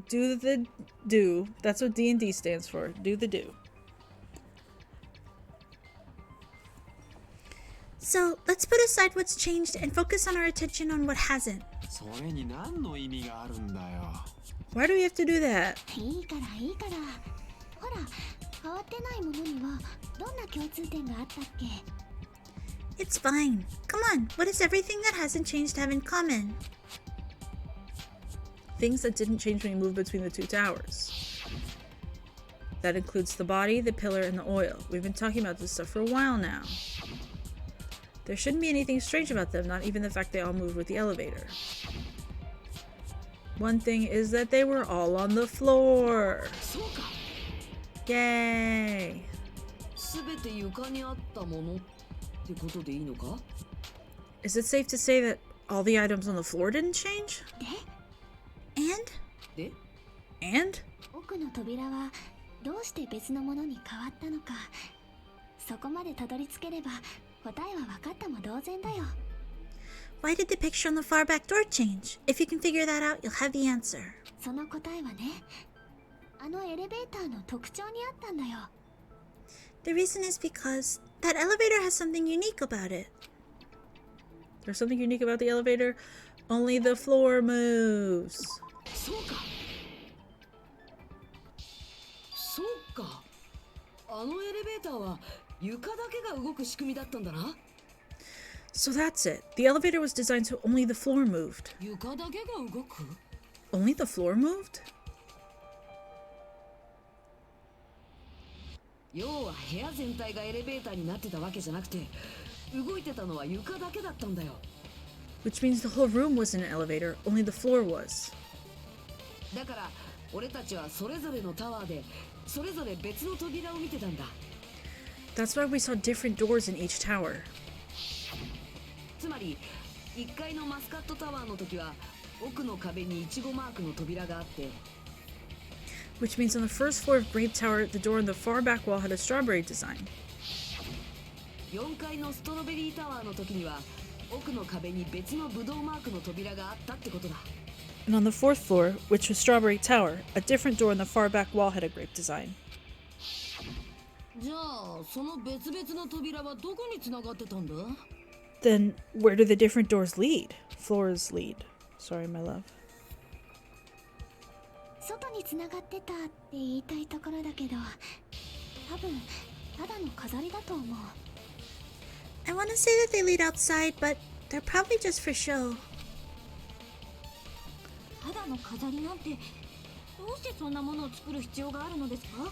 the do. That's what D&D stands for. Do the do. So, let's put aside what's changed and focus on our attention on what hasn't. それに何の意味があるんだよ。 Why do we have to do that? いいからいいから。ほら、変わってないものにはどんな共通点があったっけ？ It's fine. Come on, what does everything that hasn't changed have in common? Things that didn't change when you moved between the two towers. That includes the body, the pillar, and the oil. We've been talking about this stuff for a while now. There shouldn't be anything strange about them, not even the fact they all moved with the elevator. One thing is that they were all on the floor. そうか。 Yay! すべて床にあったものってことでいいのか？ Is it safe to say that all the items on the floor didn't change? で？ And? 奥の扉はどうして別のものに変わったのか。そこまでたどり着ければ答えは分かったも同然だよ。 Why did the picture on the far back door change? If you can figure that out, you'll have the answer. その答えはね、あのエレベーターの特徴にあったんだよ。 The reason is because that elevator has something unique about it. There's something unique about the elevator? Only the floor moves. そうか。そうか。あのエレベーターは床だけが動く仕組みだったんだな。 So that's it. The elevator was designed so only the floor moved. 床だけが動く？ Only the floor moved? 要は部屋全体がエレベーターになってたわけじゃなくて、動いてたのは床だけだったんだよ。 Which means the whole room wasn't an elevator, only the floor was. だから俺たちはそれぞれのタワーでそれぞれ別の扉を見てたんだ。 That's why we saw different doors in each tower. つまり1階のマスカットタワーの時は奥の壁にイチゴマークの扉があって、 Which means on the first floor of Grape Tower, the door in the far back wall had a strawberry design. 4階のストロベリータワーの時には奥の壁に別のブドウマークの扉があったってことだ。 And on the fourth floor, which was Strawberry Tower, a different door in the far back wall had a grape design. じゃあその別々の扉はどこに繋がってたんだ？ Then where do the different doors lead? Floors lead. Sorry, my love. 外に繋がってたって言いたいところだけど、多分ただの飾りだと思う。 I want to say that they lead outside, but they're probably just for show. ただの飾りなんてどうしてそんなものを作る必要があるのですか？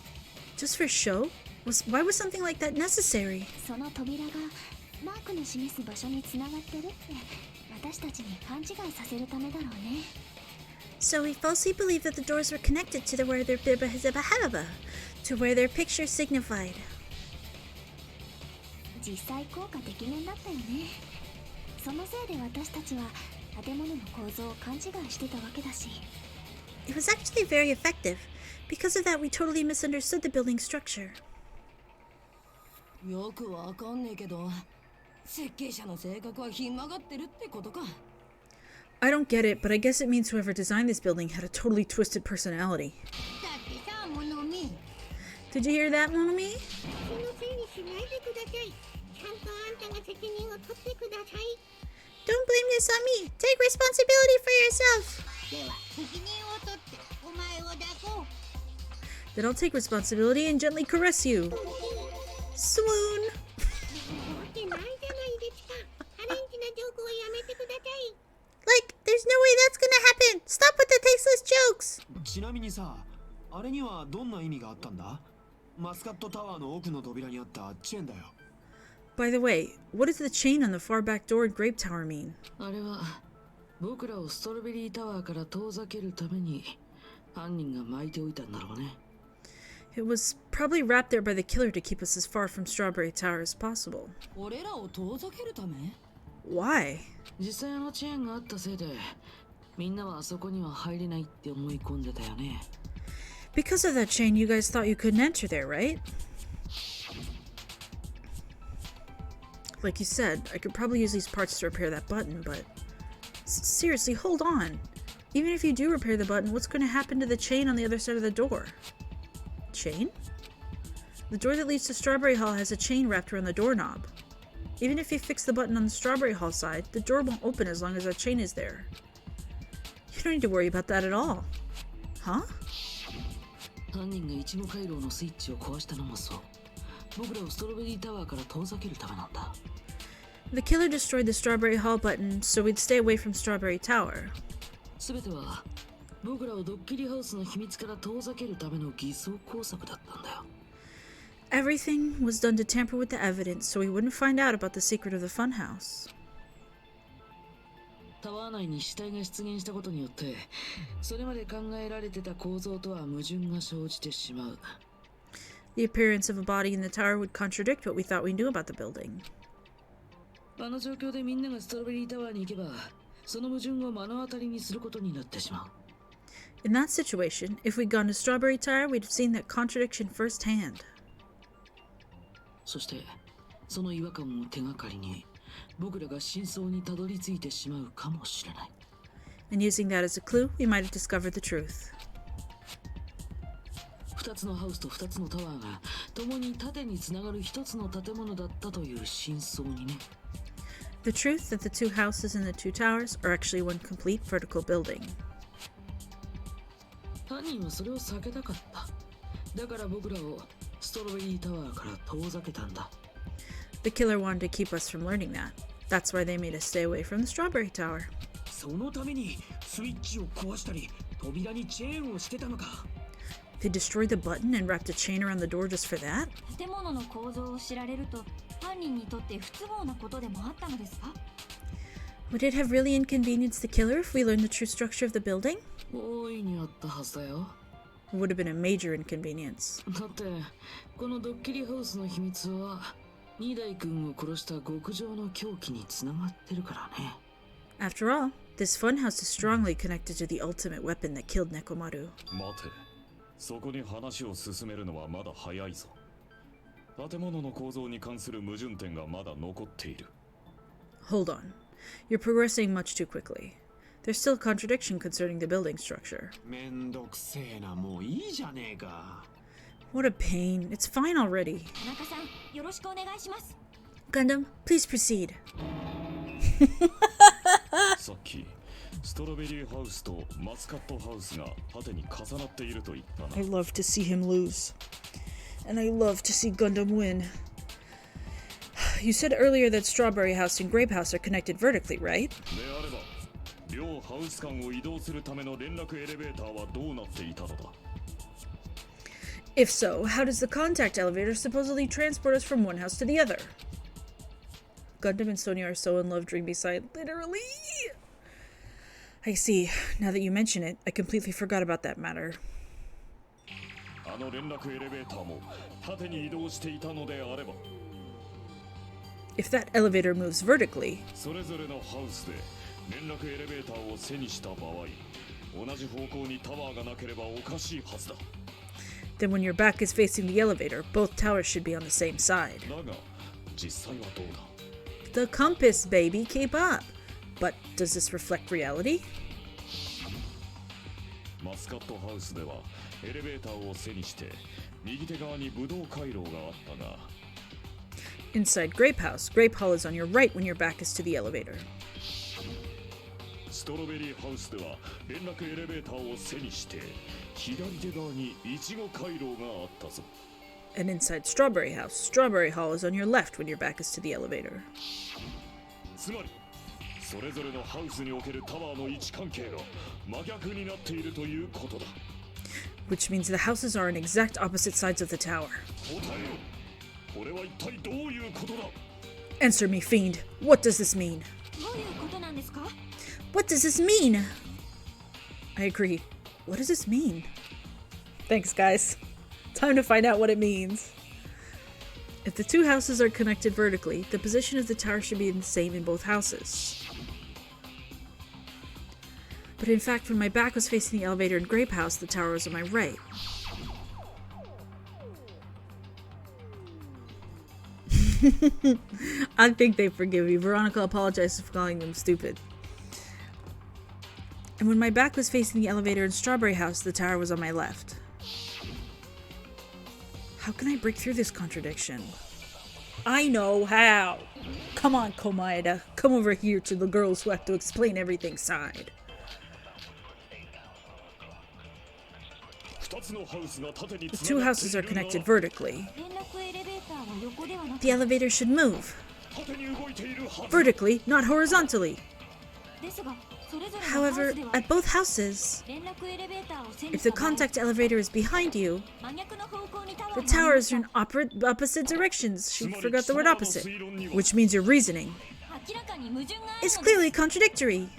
Just for show? Why was something like that necessary? その扉がマークの示す場所に繋がってるって私たちに勘違いさせるためだろうね。 So we falsely believed that the doors were connected to where their to where their picture signified. 実際効果てきめんだったよね。そのせいで私たちは建物の構造を勘違いしてたわけだし。 It was actually very effective. Because of that, we totally misunderstood the building structure. よくわかんねえけど、設計者の性格はひん曲がってるってことか。 I don't get it, but I guess it means whoever designed this building had a totally twisted personality. だってさ、モノミ。 Did you hear that, Monomi? そのせいにしないでください。ちゃんとあんたが責任を取ってください。 Don't blame this on me. Take responsibility for yourself. では責任を取ってお前を抱こう。 Then I'll take responsibility and gently caress you. Swoon. 思ってないじゃないですか。アレンジなジョークはやめてください。 Like, there's no way that's gonna happen. Stop with the tasteless jokes. ちなみにさ、あれにはどんな意味があったんだ？マスカットタワーの奥の扉にあったチェーンだよ。 By the way, what does the chain on the far back door in Grape Tower mean? あれは僕らをストロベリータワーから遠ざけるために犯人が巻いておいたんだろうね。It was probably wrapped there by the killer to keep us as far from Strawberry Tower as possible. 俺らを遠ざけるため？ Why? 実際あのチェーンがあったせいでみんなはあそこには入れないって思い込んでたよね。 Because of that chain, you guys thought you couldn't enter there, right? Like you said, I could probably use these parts to repair that button, but... Seriously, hold on. Even if you do repair the button, what's going to happen to the chain on the other side of the door? Chain? The door that leads to Strawberry Hall has a chain wrapped around the doorknob. Even if you fix the button on the Strawberry Hall side, the door won't open as long as that chain is there. You don't need to worry about that at all. Huh? 犯人がイチゴ回廊のスイッチを壊したのもそう。僕らをストロベリータワーから遠ざけるためなんだ。The killer destroyed the Strawberry Hall button so we'd stay away from Strawberry Tower. すべては僕らをドッキリハウスの秘密から遠ざけるための偽装工作だったんだよ。Everything was done to tamper with the evidence so we wouldn't find out about the secret of the funhouse. タワー内に死体が出現したことによってそれまで考えられてた構造とは矛盾が生じてしまう。 The appearance of a body in the tower would contradict what we thought we knew about the building. あの状況でみんながストロベリータワーに行けばその矛盾を目の当たりにすることになってしまう。 In that situation, if we'd gone to Strawberry Tower, we'd have seen that contradiction firsthand. そしてその違和感を手がかりに僕らが真相にたどり着いてしまうかもしれない。 And using that as a clue, we might have discovered the truth. 2つのハウスと2つのタワーが共に縦につながる1つの建物だったという真相にね。 The truth that the two houses and the two towers are actually one complete vertical building. 犯人はそれを避けたかった。だから僕らをストロベリータワーから遠ざけたんだ。 The killer wanted to keep us from learning that. That's why they made us stay away from the Strawberry Tower. そのためにスイッチを壊したり扉にチェーンをしてたのか。They destroyed the button and wrapped a chain around the door just for that? 建物の構造を知られると犯人にとって不都合なことでもあったのですか？ Would it have really inconvenienced the killer if we learned the true structure of the building? 大いにあったはずだよ。 It would have been a major inconvenience. だってこのドッキリハウスの秘密は二代君を殺した極上の凶器につながってるからね。 After all, this funhouse is strongly connected to the ultimate weapon that killed Nekomaru. 待て、そこに話を進めるのはまだ早いぞ。建物の構造に関する矛盾点がまだ残っている。 Hold on. You're progressing much too quickly. There's still a contradiction concerning the building structure. めんどくせえな、もういいじゃねえか。 What a pain. It's fine already. 田中さん、よろしくお願いします。 Gundam, please proceed. さっきストロベリーハウスとマスカットハウスが縦に重なっていると言ったな。 I love to see him lose. And I love to see Gundam win. You said earlier that Strawberry House and Grape House are connected vertically, right? であれば、両ハウス間を移動するための連絡エレベーターはどうなっていたのだ？ If so, how does the contact elevator supposedly transport us from one house to the other? Gundam and Sonia are so in love, dreamy side, literally. I see. Now that you mention it, I completely forgot about that matter. あの連絡エレベーターも縦に移動していたのであれば、 If that elevator moves vertically, それぞれのハウスで連絡エレベーターを背にした場合、同じ方向にタワーがなければおかしいはずだ。 then when your back is facing the elevator, both towers should be on the same side. だが、実際はどうだ？ The compass, baby, keep up. But does this reflect reality? マスカットハウスではエレベーターを背にして右手側にブドウ回廊があったが、 Inside Grape House, Grape Hall is on your right when your back is to the elevator. ストロベリーハウスでは連絡エレベーターを背にして左手側にイチゴ回廊があったぞ。 And inside Strawberry House, Strawberry Hall is on your left when your back is to the elevator. つまりそれぞれのハウスにおけるタワーの位置関係が真逆になっているということだ。 Which means the houses are on exact opposite sides of the tower. 答えよ。これは一体どういうことだ？ Answer me, fiend. What does this mean? どういうことなんですか？ What does this mean? I agree. What does this mean? Thanks, guys. Time to find out what it means. If the two houses are connected vertically, the position of the tower should be the same in both houses. But in fact, when my back was facing the elevator in Grape House, the tower was on my right. I think they forgive me. Veronica apologizes for calling them stupid. And when my back was facing the elevator in Strawberry House, the tower was on my left. How can I break through this contradiction? I know how! Come on, Komaeda. Come over here to the girls who have to explain everything side. The two houses are connected vertically. 連絡エレベーターは横ではなく The elevator should move. Vertically, not horizontally. ですが、それぞれのハウ However, スでは at both houses, 連絡エレベーターを背に if し the た場合、 contact elevator is behind you, 真逆の方向にタワ the ーが towers are 向 in opposite directions. She forgot the word opposite. Which means your reasoning 明らかに矛盾がある is のです。 clearly contradictory.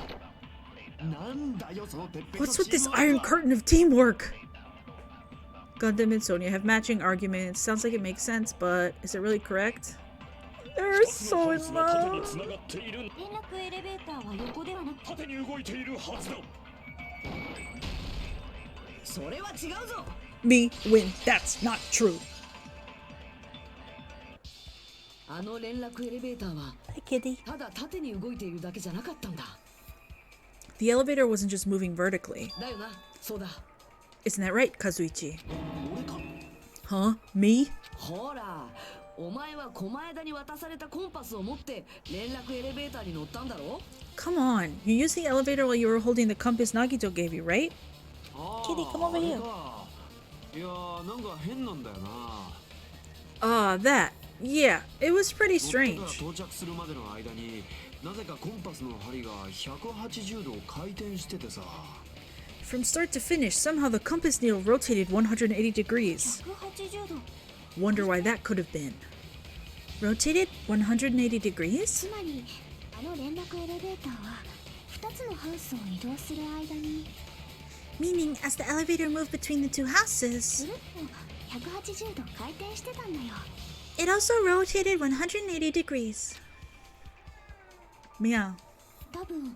なんだよその鉄壁 What's の with this チームワーク iron は curtain of teamwork? Gundam and Sonia have matching arguments. Sounds like it makes sense, but is it really correct? They're so in love. 連絡エレベーターは横ではなく縦に動いているはずだ。それは違うぞ。 Me win. That's not true. あの連絡エレベーターは Hi, kitty. ただ縦に動いているだけじゃなかったんだ。 The elevator wasn't just moving vertically. だよな、そうだ。 Isn't that right, Kazuichi? 俺か Huh? Me? ほら、お前は狛枝に渡されたコンパスを持って連絡エレベーターに乗ったんだろ？ Come on. You used the elevator while you were holding the compass Nagito gave you, right? あー Kitty, come over あれ here. かいやーなんか変なんだよな Ah, that. Yeah, it was pretty 乗ってから strange. 到着するまでの間になぜかコンパスの針が180度回転しててさ From start to finish, somehow the compass needle rotated 180 degrees. 180度 Wonder why that could have been. Rotated 180 つ degrees? まりあの連絡エレベーターは2つのハウスを移動する間に Meaning, as the elevator moved between the two ぐ houses, るっと180度回転してたんだよ。 it also rotated 180 degrees. Meow. 多分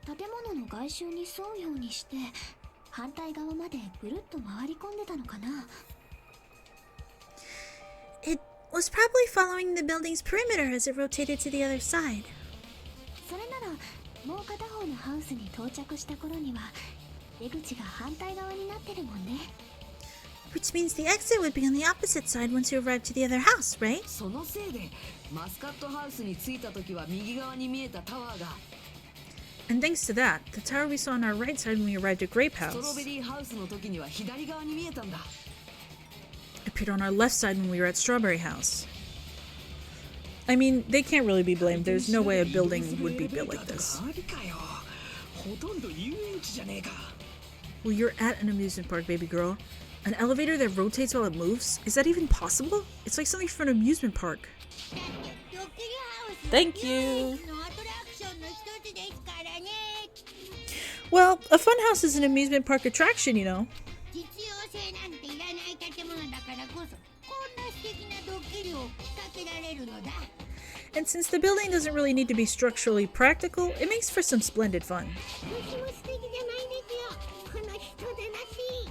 建物の外周に沿うようにして反対側までぐるっと回り込んでたのかな。 It was probably following the building's perimeter as it rotated to the other side. それならもう片方のハウスに到着した頃には出口が反対側になってるもんね。 Which means the exit would be on the opposite side once you arrived to the other house, right? そのせいでマスカットハウスに着いた時は右側に見えたタワーが And thanks to that, the tower we saw on our right side when we arrived at Grape ストロベ House リーハウスの時には左側に見えたんだ。 appeared on our left side when we were at Strawberry House. I mean, they can't really be blamed. There's no way a building would be built like this. ありかよ。ほとんど遊園地じゃねえか。 Well, you're at an amusement park, baby girl. An elevator that rotates while it moves? Is that even possible? It's like something from an amusement park. ドッキリハウス Thank you. のアトラクションの一つですからね。 Well, a funhouse is an amusement park attraction, you know. 実用性なんていらない建物だからこそこんな素敵なドッキリを仕掛けられるのだ。 And since the building doesn't really need to be structurally practical, it makes for some splendid fun. 私も素敵じゃないですよ。この人でなし。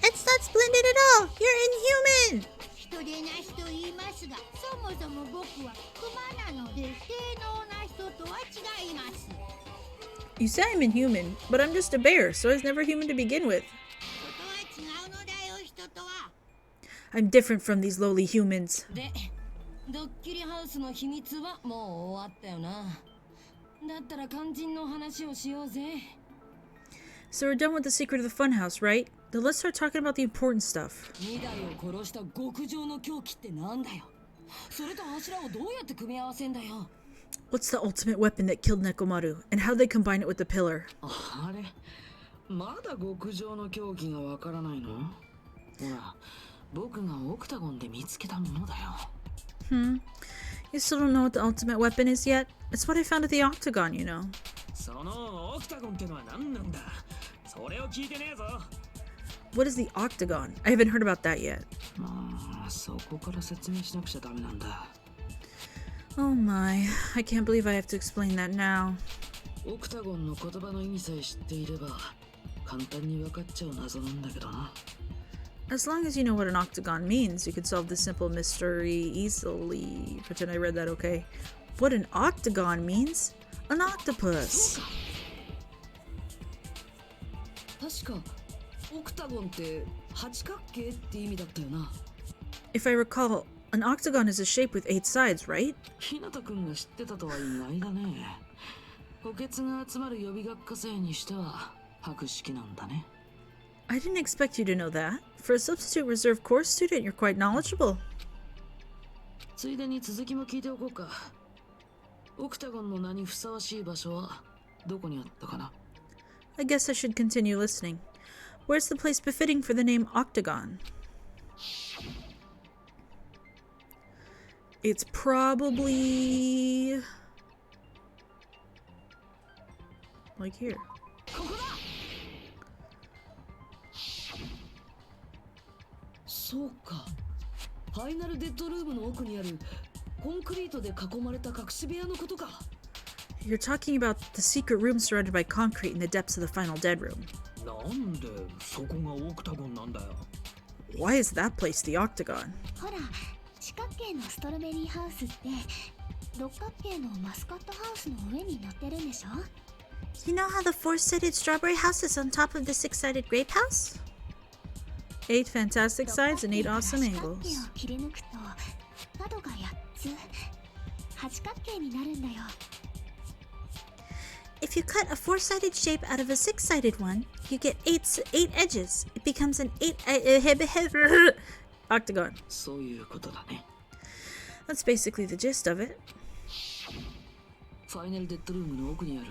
It's not splendid at all! You're inhuman! 人でなしと言いますが、そもそも僕はクマなので低能な人とは違います。 You say I'm inhuman, but I'm just a bear, so I was never human to begin with. 人は違うのだよ、人とは。 I'm different from these lowly humans. でドッキリハウスの秘密はもう終わったよな。だったら肝心の話をしようぜ。 So we're done with the secret of the funhouse, right? Then let's start talking about the important stuff. 2台を殺した極上の凶器ってなんだよ。それと柱をどうやって組み合わせんだよ。 What's the ultimate weapon that killed Nekomaru, and how they combine it with the pillar? あれまだ極上の凶器がわからないの？ほら、僕がオクタゴンで見つけたものだよ。You still don't know what the ultimate weapon is yet? It's what I found at the Octagon, you know. そのオクタゴンってのは何なんだ？それを聞いてねえぞ。 What is the Octagon? I haven't heard about that yet. そこから説明しなくちゃダメなんだ。 Oh my, I can't believe I have to explain that now. オクタゴンの言葉の意味さえ知っていれば簡単に分かっちゃう謎なんだけどな。 As long as you know what an octagon means, you could solve this simple mystery easily. Pretend I read that okay. What an octagon means? An octopus. 確かオクタゴンって八角形って意味だったよな。 If I recall, an octagon is a shape with 8 sides, right? ひなたくんが知ってたとは意外だね。補欠が集まる予備学科生にしては博識なんだね。 I didn't expect you to know that. For a substitute reserve course student, you're quite knowledgeable. ついでに続きも聞いておこうか。オクタゴンの名にふさわしい場所はどこにあったかな？ I guess I should continue listening. Where's the place befitting for the name Octagon? It's probably... like here. ここだ。そうか。ファイナルデッドルームの奥にあるコンクリートで囲まれた隠し部屋のことか。 You're talking about the secret room surrounded by concrete in the depths of the final dead room. なんでそこがオクタゴンなんだよ。 Why is that place the Octagon? ほら四角形のストロベリーハウスって六角形のマスカットハウスの上に乗ってるんでしょ？ You know how the 4-sided strawberry house is on top of the 6-sided grape house? 8 fantastic sides and 8 awesome 四角 angles. 形を切り抜くと角が8つ八角形になるんだよ。 If you cut a 4-sided shape out of a 6-sided one, you get 8 edges. It becomes an 8 octagon. そういうことだね。 That's basically the gist of it. ファイナルデッドルームの奥にある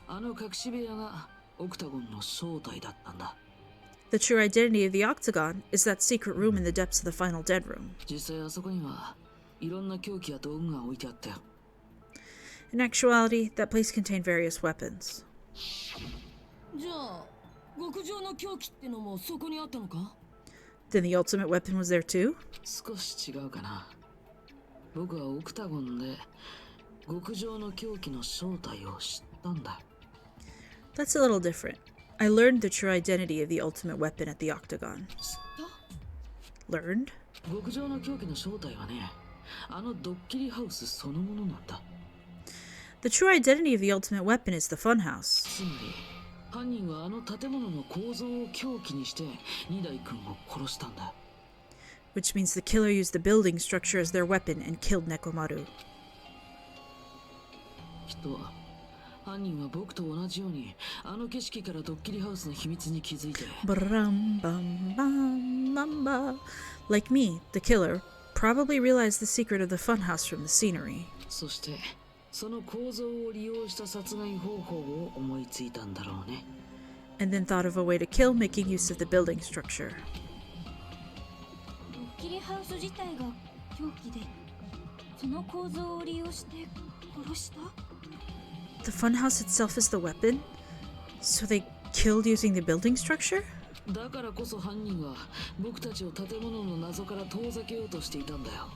あの隠し部屋がオクタゴンの正体だったんだ。 The true identity of the Octagon is that secret room in the depths of the final dead room. 実際あそこにはいろんな凶器や道具が置いてあったよ。 In actuality, that place contained various weapons. じゃあ極上の凶器ってのもそこにあったのか？ Then the ultimate weapon was there too? 少し違うかな。僕はオクタゴンで極上の凶器の正体を知ったんだ。 That's a little different. I learned the true identity of the ultimate weapon at the Octagon. 知った？ Learned? 極上の凶器の正体はね、あのドッキリハウスそのものなんだ。 The true identity of the ultimate weapon is the funhouse. つまり犯人はあの建物の構造を凶器にして二代君を殺したんだ。 Which means the killer used the building structure as their weapon and killed Nekomaru. きっと犯人は僕と同じようにあの景色からドッキリハウスの秘密に気づいて Brum, bum, bum, bum, bum. Like me, the killer probably realized the secret of the funhouse from the scenery. そしてその構造を利用した殺害方法を思いついたんだろうね。 And then thought of a way to kill making use of the building structure. ドッキリハウス自体が凶器でその構造を利用して殺した？ The funhouse itself is the weapon? So they killed using the building structure? だからこそ犯人は僕たちを建物の謎から遠ざけようとしていたんだよ。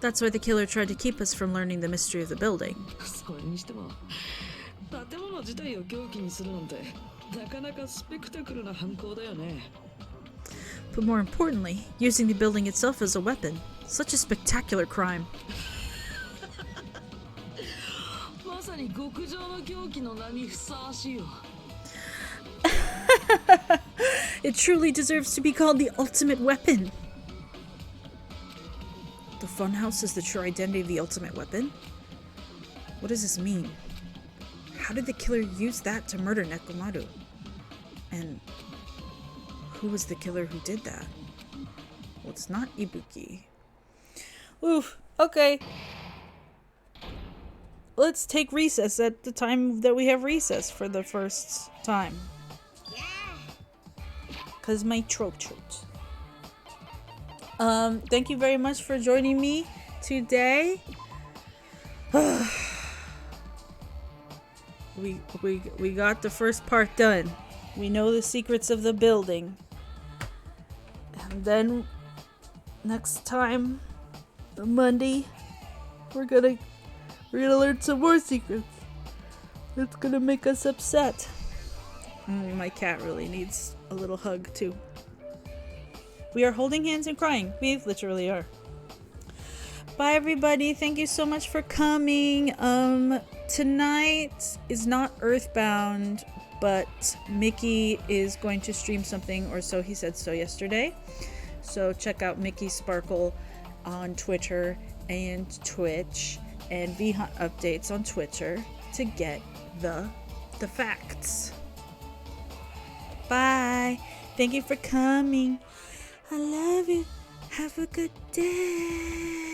That's why the killer tried to keep us from learning the mystery of the building. それにしても建物自体を凶器にするなんてなかなかスペクタクルな犯行だよね。 But more importantly, using the building itself as a weapon. Such a spectacular crime. まさに極上の凶器の名にふさわしいよ。 It truly deserves to be called the ultimate weapon. The funhouse is the true identity of the ultimate weapon? What does this mean? How did the killer use that to murder Nekomaru? And who was the killer who did that? Well, it's not Ibuki. Oof, okay. Let's take recess at the time that we have recess for the first time. 'Cause my throat hurts. Thank you very much for joining me today. we got the first part done. We know the secrets of the building. And then next time, Monday, we're gonna learn some more secrets. It's gonna make us upset. My cat really needs a little hug too. We are holding hands and crying. We literally are. Bye everybody. Thank you so much for coming. Tonight is not Earthbound, but Mickey is going to stream something, or so he said so yesterday. So check out Mickey Sparkle on Twitter and Twitch, and VHunt updates on Twitter to get the facts. Bye. Thank you for coming. I love you. Have a good day.